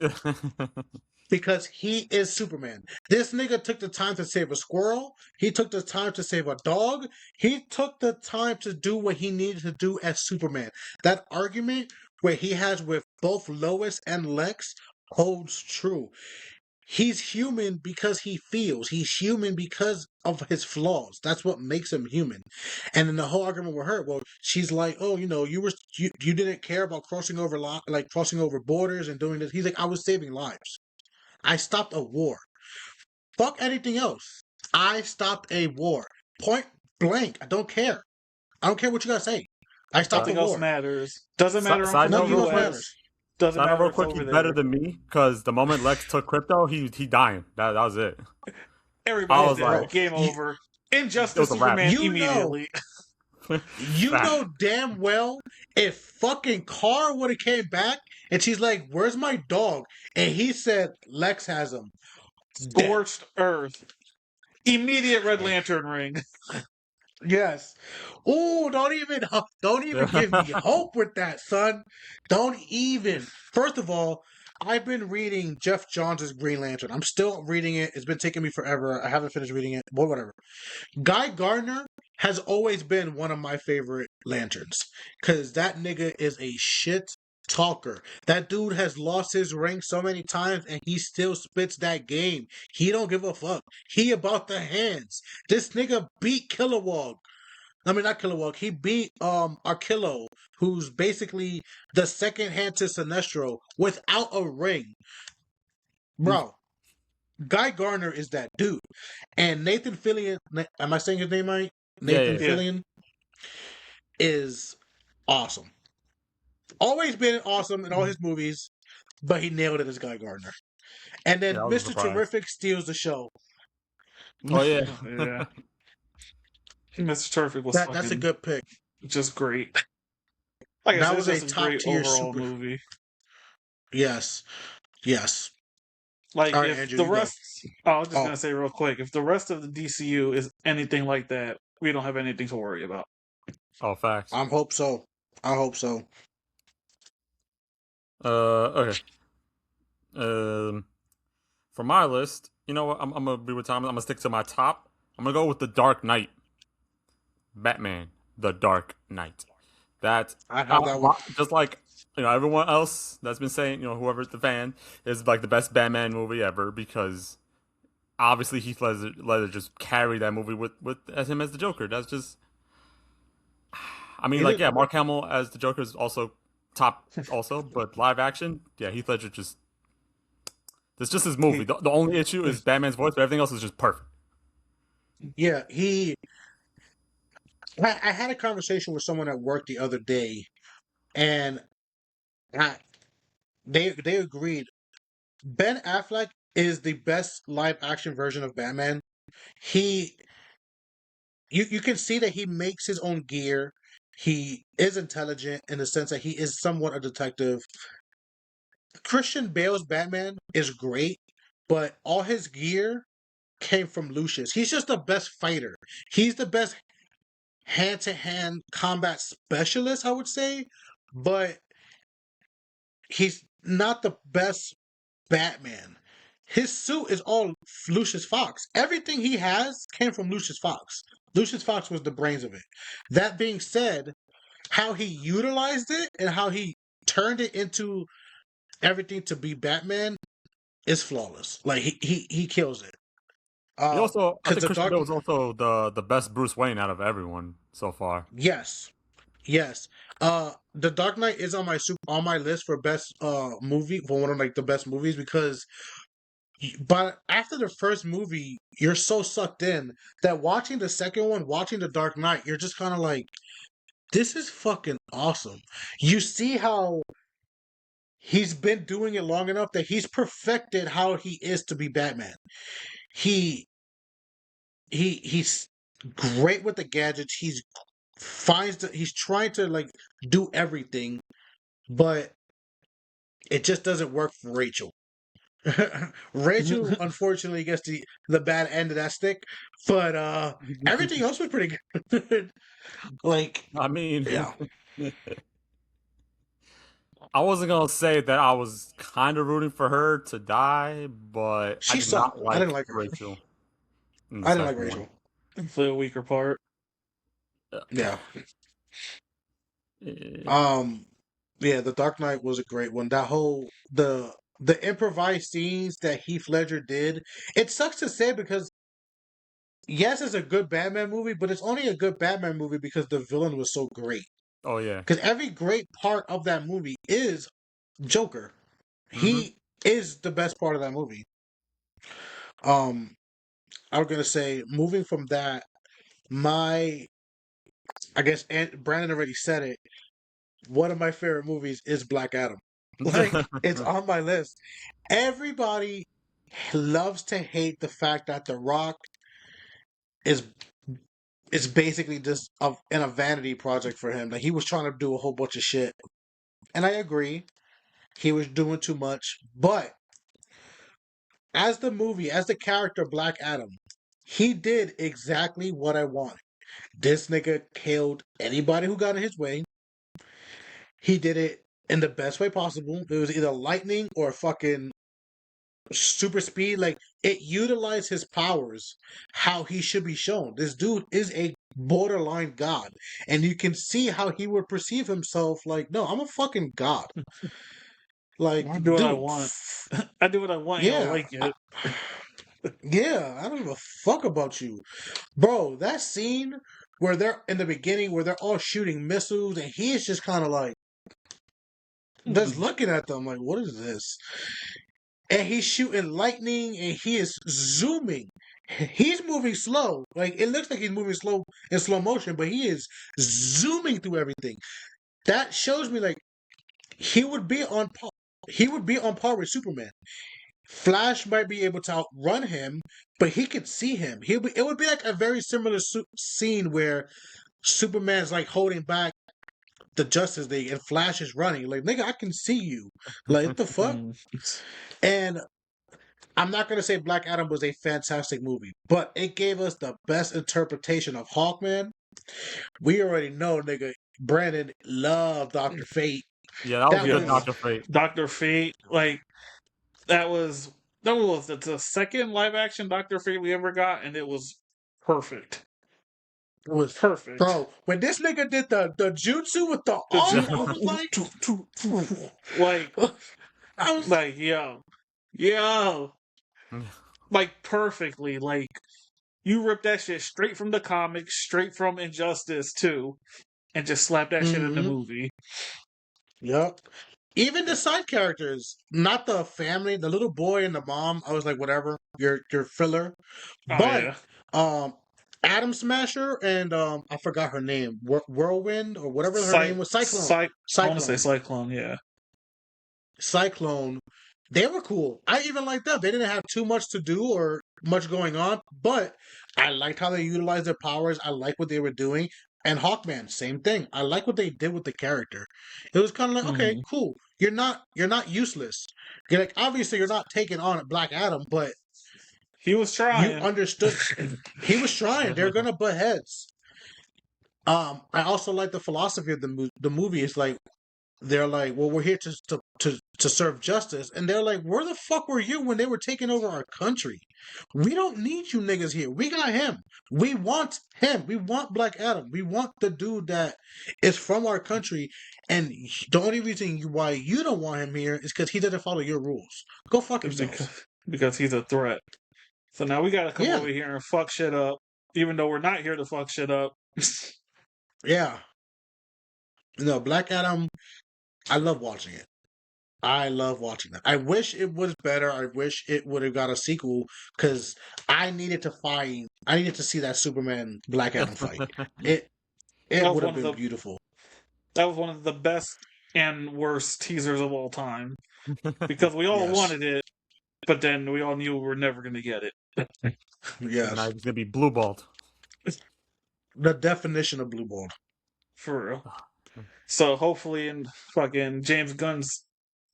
Because he is Superman. This nigga took the time to save a squirrel. He took the time to save a dog. He took the time to do what he needed to do as Superman. That argument where he has with both Lois and Lex holds true. He's human because he feels. He's human because of his flaws. That's what makes him human. And then the whole argument with her, well, she's like, "Oh, you didn't care about crossing over borders and doing this." He's like, "I was saving lives. I stopped a war. Fuck anything else. I stopped a war. Point blank. I don't care. I don't care what you gotta say. I stopped a war. Nothing else matters. Doesn't matter. Nothing else matters. Doesn't matter. Real quick, he's better than me because the moment Lex took crypto, he dying. That was it. Everybody was like, game over. Injustice Superman immediately. You know damn well if fucking Kara would have came back and she's like, "Where's my dog?" and he said, "Lex has him." Scorched earth. Immediate Red Lantern ring. Yes. Oh, don't even give me hope with that, son. Don't even. First of all, I've been reading Jeff Johns' Green Lantern. I'm still reading it. It's been taking me forever. I haven't finished reading it, but whatever. Guy Gardner has always been one of my favorite Lanterns because that nigga is a shit talker. That dude has lost his ring so many times and he still spits that game. He don't give a fuck. He about the hands. This nigga beat Kilowog. I mean, not Kilowog. He beat Arkillo, who's basically the second hand to Sinestro without a ring. Bro, Guy Gardner is that dude. And Nathan Fillion, am I saying his name right? Nathan Fillion is awesome. Always been awesome in all his movies, but he nailed it as Guy Gardner. And then Mr. Terrific steals the show. Oh, yeah. Yeah. Mr. Terrific was that's a good pick. Just great. Like that was a top tier overall movie. Yes. Like right, if Andrew, the rest, I was just gonna say real quick, if the rest of the DCU is anything like that, we don't have anything to worry about. Oh, facts. I hope so. Okay. For my list, you know what? I'm gonna be with Tom. I'm gonna stick to my top. I'm gonna go with The Dark Knight. Batman, The Dark Knight. That I have that one. Just like everyone else that's been saying, whoever's the fan is like the best Batman movie ever because obviously Heath Ledger just carried that movie with as him as the Joker. That's just, I mean, Mark Hamill as the Joker is also top, also, but live action, Heath Ledger just. It's just his movie. The only issue is Batman's voice, but everything else is just perfect. Yeah, I had a conversation with someone at work the other day, and they agreed. Ben Affleck is the best live action version of Batman. You can see that he makes his own gear. He is intelligent in the sense that he is somewhat a detective. Christian Bale's Batman is great, but all his gear came from Lucius. He's just the best fighter. He's the best hand-to-hand combat specialist, I would say, but he's not the best Batman. His suit is all Lucius Fox. Everything he has came from Lucius Fox. Lucius Fox was the brains of it. That being said, how he utilized it and how he turned it into everything to be Batman is flawless. Like he kills it. He also, I Because think the Christian dark, Bale was also the best Bruce Wayne out of everyone so far. yes, yes. The Dark Knight is on my list for best movie, for one of like the best movies, because but after the first movie, you're so sucked in that watching the second one, watching The Dark Knight, you're just kind of like, this is fucking awesome. You see how he's been doing it long enough that he's perfected how he is to be Batman. He he's great with the gadgets. He's trying to like do everything, but it just doesn't work for Rachel. Rachel unfortunately gets the bad end of that stick, but everything else was pretty good. Like, I mean, yeah, I wasn't gonna say that I was kind of rooting for her to die, but I she did sucked. not I like didn't like her. Rachel in the I didn't like second Rachel. For the weaker part. one. Yeah. Yeah. Yeah, The Dark Knight was a great one. That whole the improvised scenes that Heath Ledger did. It sucks to say because yes, it's a good Batman movie, but it's only a good Batman movie because the villain was so great. Oh yeah. Because every great part of that movie is Joker. Mhm. He is the best part of that movie. I was gonna say, moving from that, my I guess Brandon already said it. One of my favorite movies is Black Adam. Like, it's on my list. Everybody loves to hate the fact that The Rock is basically just in a vanity project for him. Like, he was trying to do a whole bunch of shit, and I agree, he was doing too much. But as the character Black Adam, he did exactly what I wanted. This nigga killed anybody who got in his way. He did it in the best way possible. It was either lightning or fucking super speed. Like, it utilized his powers how he should be shown. This dude is a borderline god, and you can see how he would perceive himself. Like, no, I'm a fucking god. Like, I do what I dude, want. I do what I want. You don't yeah, like it. yeah. I don't give a fuck about you, bro. That scene where they're in the beginning, where they're all shooting missiles, and he's just kind of like just looking at them, like, what is this? And he's shooting lightning and he is zooming. He's moving slow. Like, it looks like he's moving slow in slow motion, but he is zooming through everything. That shows me like he would be on par. He would be on par with Superman. Flash might be able to outrun him, but he could see him. It would be like a very similar scene where Superman's like holding back the Justice League and Flash is running. Like, nigga, I can see you. Like, what the fuck? And I'm not gonna say Black Adam was a fantastic movie, but it gave us the best interpretation of Hawkman. We already know, nigga, Brandon loved Dr. Fate. Yeah, that was That good, was Dr. Fate. Dr. Fate, like that was the second live action Dr. Fate we ever got, and it was perfect. it was Perfect. bro. When this nigga did the jutsu with the The arm, ju- I was like, Like, I was like, yo, like perfectly. Like, you ripped that shit straight from the comics, straight from Injustice too, and just slapped that shit in the Mhm. movie. Yep. Even the side characters, not the family, the little boy and the mom. I was like, whatever, your filler. Oh But yeah, Atom Smasher and I forgot her name, Whirlwind or whatever her name was, Cyclone. I want to say Cyclone. Yeah, Cyclone. They were cool. I even liked them. They didn't have too much to do or much going on, but I liked how they utilized their powers. I like what they were doing. And Hawkman, same thing. I like what they did with the character. It was kind of like, okay, Mhm. cool. you're not useless. You're like, obviously you're not taking on Black Adam, but He was you trying. understood he was trying. They're gonna butt heads. I also like the philosophy of the movie. It's like they're like, well, we're here to serve justice, and they're like, where the fuck were you when they were taking over our country? We don't need you niggas here. We got him. We want him. We want Black Adam. We want the dude that is from our country. And the only reason why you don't want him here is because he doesn't follow your rules. Go fuck yourself. Because he's a threat. So now we gotta come Yeah. over here and fuck shit up, even though we're not here to fuck shit up. Yeah. No, Black Adam, I love watching it. I love watching that. I wish it was better. I wish it would have got a sequel because I needed to see that Superman Black Adam fight. It That was would one have of been the- beautiful. That was one of the best and worst teasers of all time. Because we all Yes. wanted it, but then we all knew we were never gonna get it. Yes. Now he's gonna be blue balled. The definition of blue balled. For real. So hopefully in fucking James Gunn's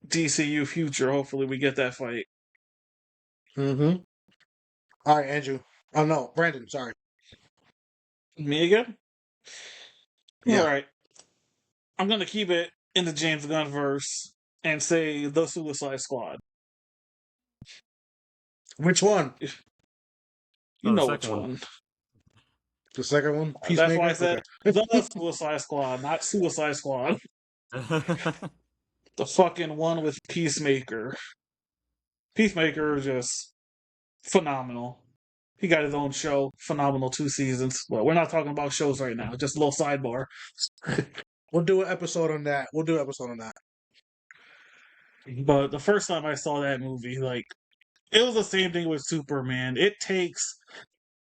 DCU future, hopefully we get that fight. Mm-hmm. All right, Andrew. Oh no, Brandon. Sorry. Me again? Yeah. Alright. I'm gonna keep it in the James Gunn verse and say the Suicide Squad. Which one? You Oh, the know which second one. one. The second one. That's why I Peacemaker? said the Suicide Squad, not Suicide Squad. The fucking one with Peacemaker. Peacemaker is just phenomenal. He got his own show, phenomenal 2 seasons. Well, we're not talking about shows right now, just a little sidebar. We'll do an episode on that. But the first time I saw that movie, like, it was the same thing with Superman. It takes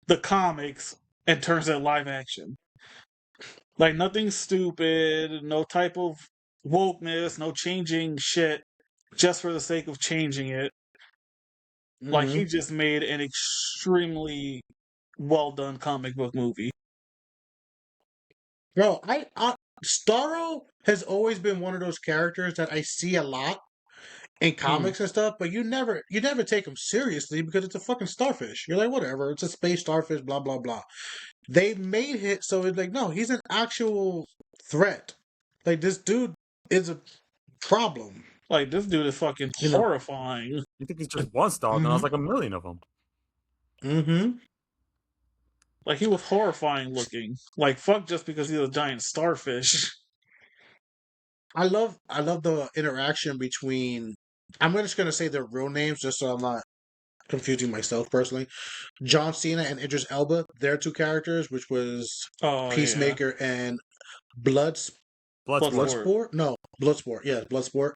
the comics and turns it live action. Like, nothing stupid, no type of wokeness, no changing shit just for the sake of changing it. Like, Mhm. he just made an extremely well done comic book movie. Bro, Starro has always been one of those characters that I see a lot in comics and stuff, but you never take him seriously because it's a fucking starfish. You're like, whatever, it's a space starfish, blah blah blah. They made it so it's like, no, he's an actual threat. Like, this dude is a problem. Like, this dude is fucking You know. horrifying. You think it's just one star, and I was like a million of them. Mm-hmm. Like, he was horrifying looking. Like, fuck just because he's a giant starfish. I love the interaction between. I'm just gonna say their real names just so I'm not confusing myself personally. John Cena and Idris Elba, their 2 characters, which was Oh, Peacemaker and Bloodsport. No, Bloodsport. Yeah, Bloodsport.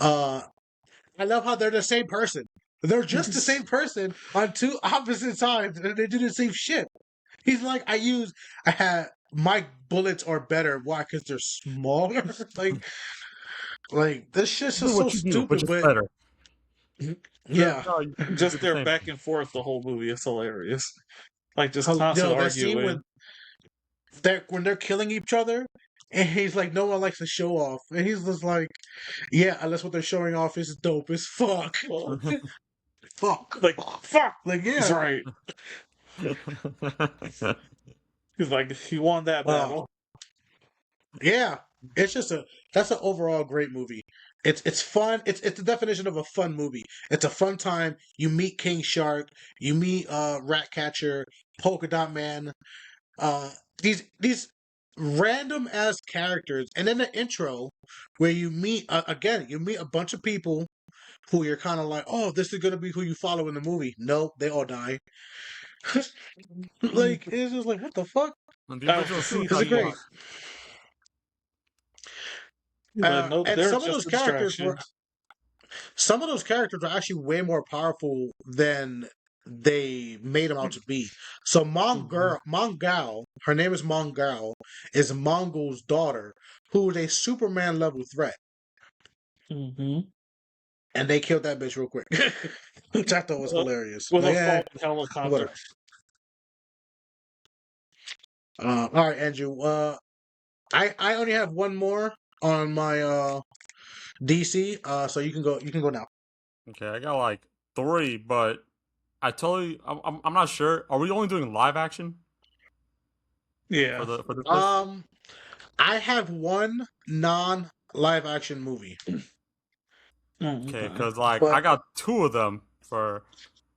I love how they're the same person. They're just the same person on 2 opposite sides, and they do the same shit. He's like, my bullets are better. Why? Because they're smaller. like this shit's Do just what so you do, stupid. but just But better. yeah, No, you do Just the their same. back and forth the whole movie is hilarious. Like, just Yo, constant that scene arguing. when they're killing each other, and he's like, no one likes to show off, and he's just like, yeah, unless what they're showing off is dope as fuck. Fuck. Like, fuck! Like, He's yeah. right. He's like, he won that battle. Yeah. That's an overall great movie. It's fun. It's the definition of a fun movie. It's a fun time. You meet King Shark, you meet Ratcatcher, Polka Dot Man, these random ass characters, and then the intro where you meet you meet a bunch of people who you're kind of like, oh, this is gonna be who you follow in the movie. No, they all die. Like, it's just like, what the fuck? The original see, It's Suicide great. Squad. No, And they're some of just those characters distractions. are actually way more powerful than they made them out to be. So Mongal, her name is Mongal, is Mongol's daughter, who is a Superman level threat, Mm-hmm. and they killed that bitch real quick, which I thought was hilarious. With Like, a yeah, falling helicopter. whatever. All right, Andrew. I only have one more on my DC. So you can go. You can go now. Okay, I got like 3, but I'm not sure. Are we only doing live action Yeah. for this list? I have one non-live action movie. Okay, because like But- I got 2 of them for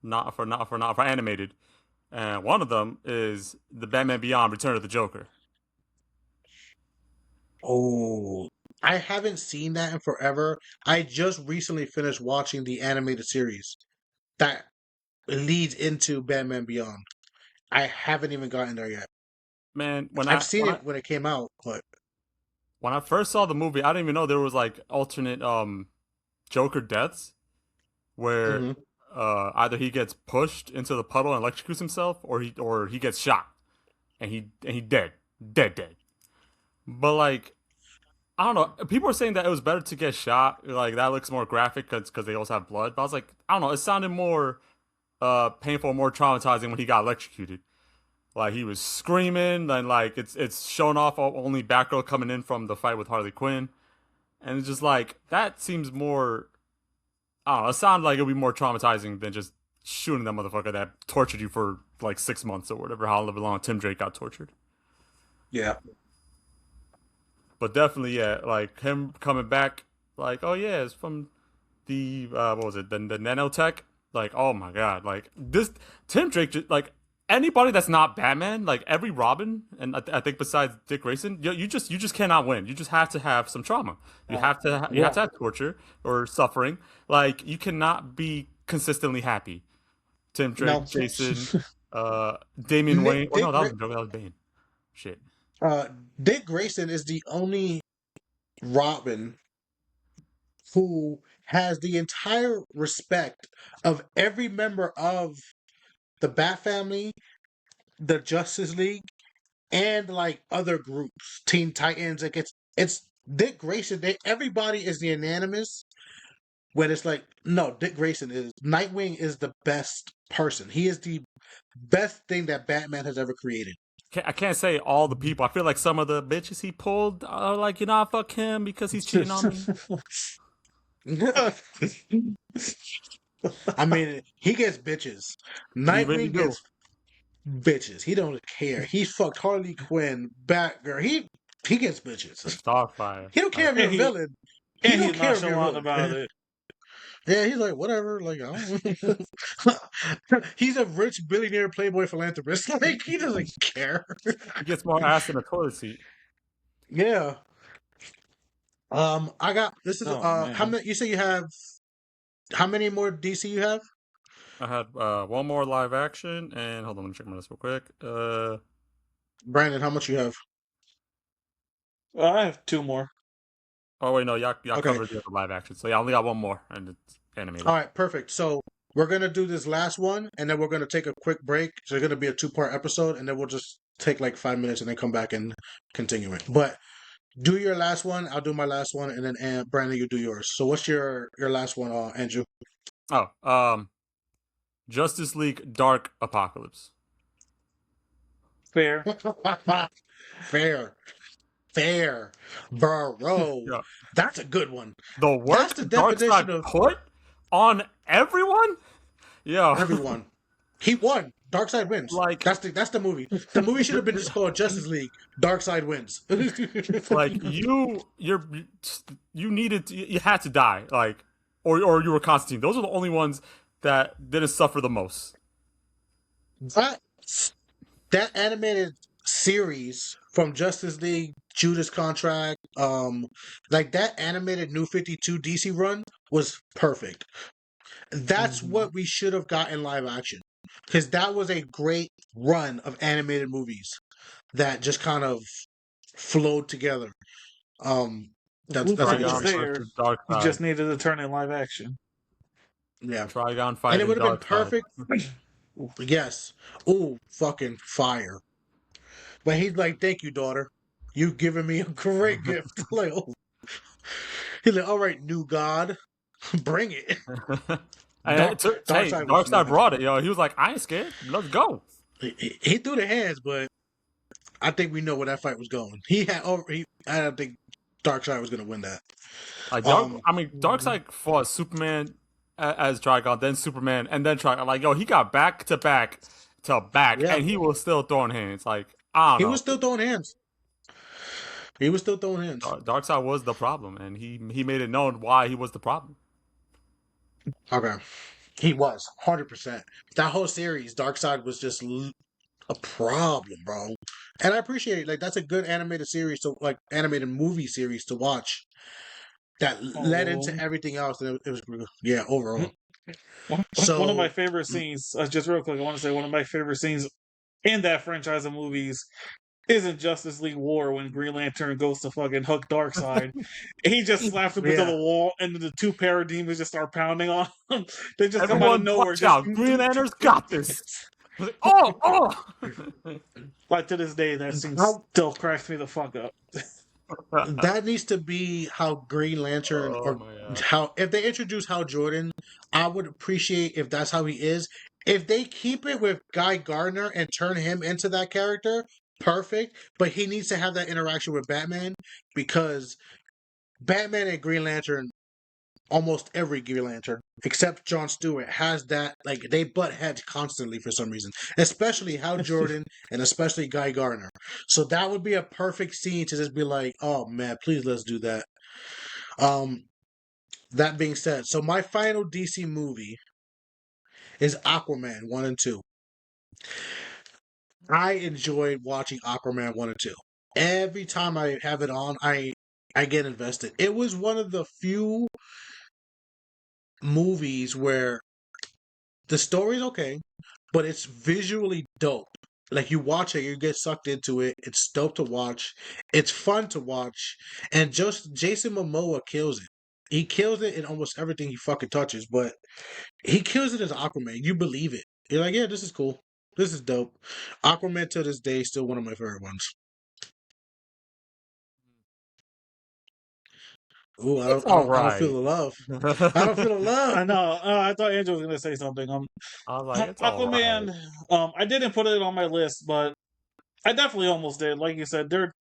animated, and one of them is the Batman Beyond: Return of the Joker. Oh, I haven't seen that in forever. I just recently finished watching the animated series that leads into Batman Beyond. I haven't even gotten there yet. Man, I've seen it when it came out, but when I first saw the movie, I didn't even know there was like alternate Joker deaths where Mhm. Either he gets pushed into the puddle and electrocutes himself, or he gets shot and he dead. But like, I don't know. People are saying that it was better to get shot. Like that looks more graphic because they also have blood. But I was like, I don't know. It sounded more painful, more traumatizing when he got electrocuted. Like he was screaming, and like it's showing off only Batgirl coming in from the fight with Harley Quinn, and it's just like that seems more. I don't know. It sounded like it would be more traumatizing than just shooting that motherfucker that tortured you for like 6 months or whatever, however long Tim Drake got tortured. yeah. But definitely, yeah, like him coming back, like, oh yeah, it's from the what was it, the nanotech? Like, oh my god, like this Tim Drake, like anybody that's not Batman, like every Robin, and I think besides Dick Grayson, you just cannot win. You just have to have some trauma. You have to have torture or suffering. Like you cannot be consistently happy. Tim Drake, No. Jason, Damian Wayne. Oh no, that was a joke. That was Bane. Shit. Dick Grayson is the only Robin who has the entire respect of every member of the Bat Family, the Justice League, and like other groups, Teen Titans. Like it's Dick Grayson. Everybody is unanimous when it's like, no, Dick Grayson is Nightwing is the best person. He is the best thing that Batman has ever created. I can't say all the people. I feel like some of the bitches he pulled are like, fuck him because he's cheating on me. I mean, he gets bitches. Nightwing really do. gets bitches. He don't care. He fucked Harley Quinn, Batgirl. He gets bitches. Starfire. He don't care if you're a villain. He And don't he's care if you're a nonchalant villain. about it. Yeah, he's like, whatever. Like, I don't. He's a rich billionaire playboy philanthropist. Like, he doesn't care. He gets more ass in a toilet seat. Yeah. I got this is Oh, how man. many you say you have how many more DC you have? I had one more live action, and hold on, let me check my list real quick. Brandon, how much you have? I have 2 more. Oh wait, no, y'all Okay. covered the other live action, so yeah, I only got one more, and it's animated. All right, perfect. So we're gonna do this last one, and then we're gonna take a quick break. So it's gonna be a 2-part episode, and then we'll just take like 5 minutes and then come back and continue it. But do your last one. I'll do my last one, and then Brandon, you do yours. So what's your last one, Andrew? Oh, Justice League Dark Apocalypse. Fair. Fair, bro. Yeah. That's a good one. The worst the Dark definition Side of- put on everyone. Yeah, Everyone, he won. Darkseid wins. Like- that's the movie. The movie should have been just called Justice League. Darkseid wins. like you had to die, like, or you were Constantine. Those are the only ones that didn't suffer the most. That animated series from Justice League, Judas Contract, like that animated New 52 DC run was perfect. That's what we should have gotten live action, because that was a great run of animated movies that just kind of flowed together. That's a Blueprint good is choice. there. Dark You Side. just needed to turn in live action. Yeah, Trigon and fighting it would have been Darkseid. perfect. Yes. Ooh, fucking fire. But he's like, "Thank you, daughter. You've given me a great gift." Like, oh. He's like, "All right, new god, bring it." And Darkseid was Darkseid brought it, yo. He was like, I ain't scared. Let's go. He threw the hands, but I think we know where that fight was going. I don't think Darkseid was going to win that. Darkseid fought Superman as Trigon, then Superman, and then Trigon. Like, yo, he got back to back, Yeah. and he was still throwing hands. Like, I don't know. He was still throwing hands. Darkseid was the problem, and he made it known why he was the problem. Okay. He was 100%. That whole series, Darkseid was just a problem, bro. And I appreciate it. Like, that's a good animated series animated movie series to watch. That led into everything else, and it was pretty good. Yeah, overall. One of my favorite scenes, just real quick, I want to say one of my favorite scenes in that franchise of movies is in Justice League War when Green Lantern goes to fucking hook Darkseid. He just slaps him into the wall, and then the two parademons just start pounding on him. They just come out of nowhere. Watch out. Green Lantern's got this. Oh! Like, to this day, that scene still cracks me the fuck up. That needs to be how Green Lantern, if they introduce Hal Jordan, I would appreciate if that's how he is. If they keep it with Guy Gardner and turn him into that character, perfect. But he needs to have that interaction with Batman, because Batman and Green Lantern, almost every Green Lantern except Jon Stewart, has that, like, they butt heads constantly for some reason, especially Hal Jordan and especially Guy Gardner. So that would be a perfect scene to just be like, oh man, please let's do that. That being said, so my final DC movie is Aquaman 1 and 2. I enjoyed watching Aquaman 1 and 2. Every time I have it on, I get invested. It was one of the few movies where the story's okay, but it's visually dope. Like, you watch it, you get sucked into it. It's dope to watch. It's fun to watch. And just Jason Momoa kills it. He kills it in almost everything he fucking touches, but he kills it as Aquaman. You believe it. You're like, yeah, this is cool. This is dope. Aquaman to this day is still one of my favorite ones. Ooh, I don't feel the love. I don't feel the love. I know. I thought Andrew was gonna say something. I was like, it's Aquaman. I didn't put it on my list, but I definitely almost did. Like you said, they're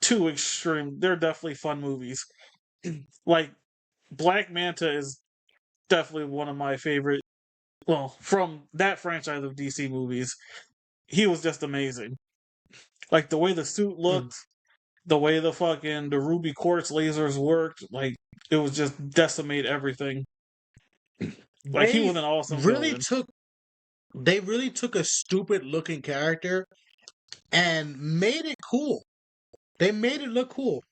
too extreme. They're definitely fun movies. Like, Black Manta is definitely one of my favorite. Well, from that franchise of DC movies, he was just amazing. Like, the way the suit looked, the way the Ruby Quartz lasers worked, like, it was just decimate everything. Like, he was an awesome villain. They really took a stupid looking character and made it cool. They made it look cool.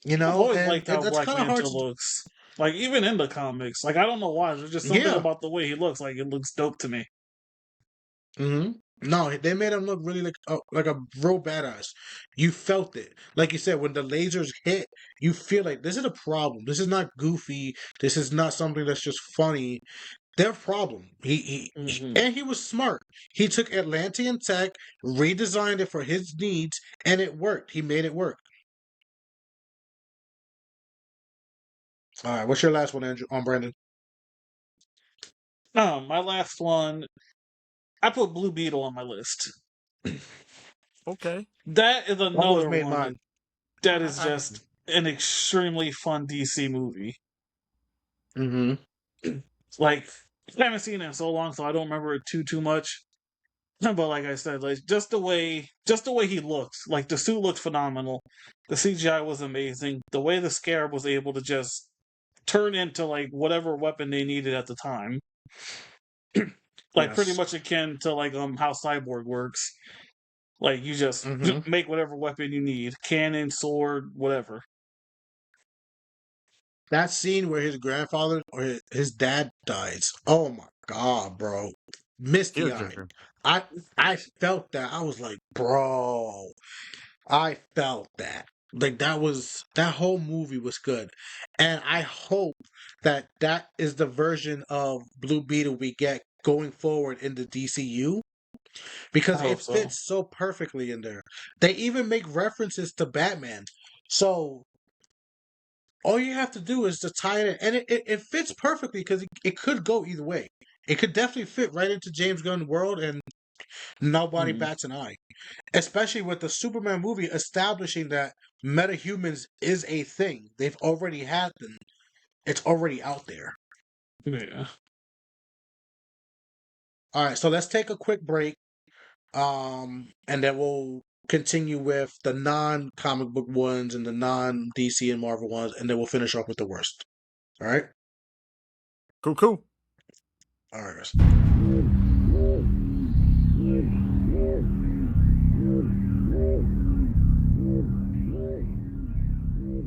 You know, I've always liked how Black Manta looks. Like, even in the comics. Like, I don't know why. There's just something about the way he looks. Like, it looks dope to me. No, they made him look really like a real badass. You felt it. Like you said, when the lasers hit, you feel like this is a problem. This is not goofy. This is not something that's just funny. Their problem. And he was smart. He took Atlantean tech, redesigned it for his needs, and it worked. He made it work. All right, what's your last one, Andrew? Brandon. My last one, I put Blue Beetle on my list. Okay. That is another one that is just an extremely fun DC movie. Like, I haven't seen it in so long, so I don't remember it too much. But like I said, like, just the way he looks, like, the suit looks phenomenal. The CGI was amazing. The way the Scarab was able to just turn into, like, whatever weapon they needed at the time. Like, pretty much akin to, like, how Cyborg works. Like, you just make whatever weapon you need. Cannon, sword, whatever. That scene where his grandfather or his dad dies. Oh my god, bro. Misty-eyed. I felt that. I was like, bro. I felt that. Like, that whole movie was good. And I hope that is the version of Blue Beetle we get going forward in the DCU. Because it fits so perfectly in there. They even make references to Batman. So all you have to do is to tie it in. And it fits perfectly because it could go either way. It could definitely fit right into James Gunn's world, and Nobody Mhm. bats an eye. Especially with the Superman movie establishing that metahumans is a thing. They've already had them. It's already out there. Yeah. All right, so let's take a quick break. And then we'll continue with the non-comic book ones and the non-DC and Marvel ones, and then we'll finish off with the worst. All right? Cool. All right, guys.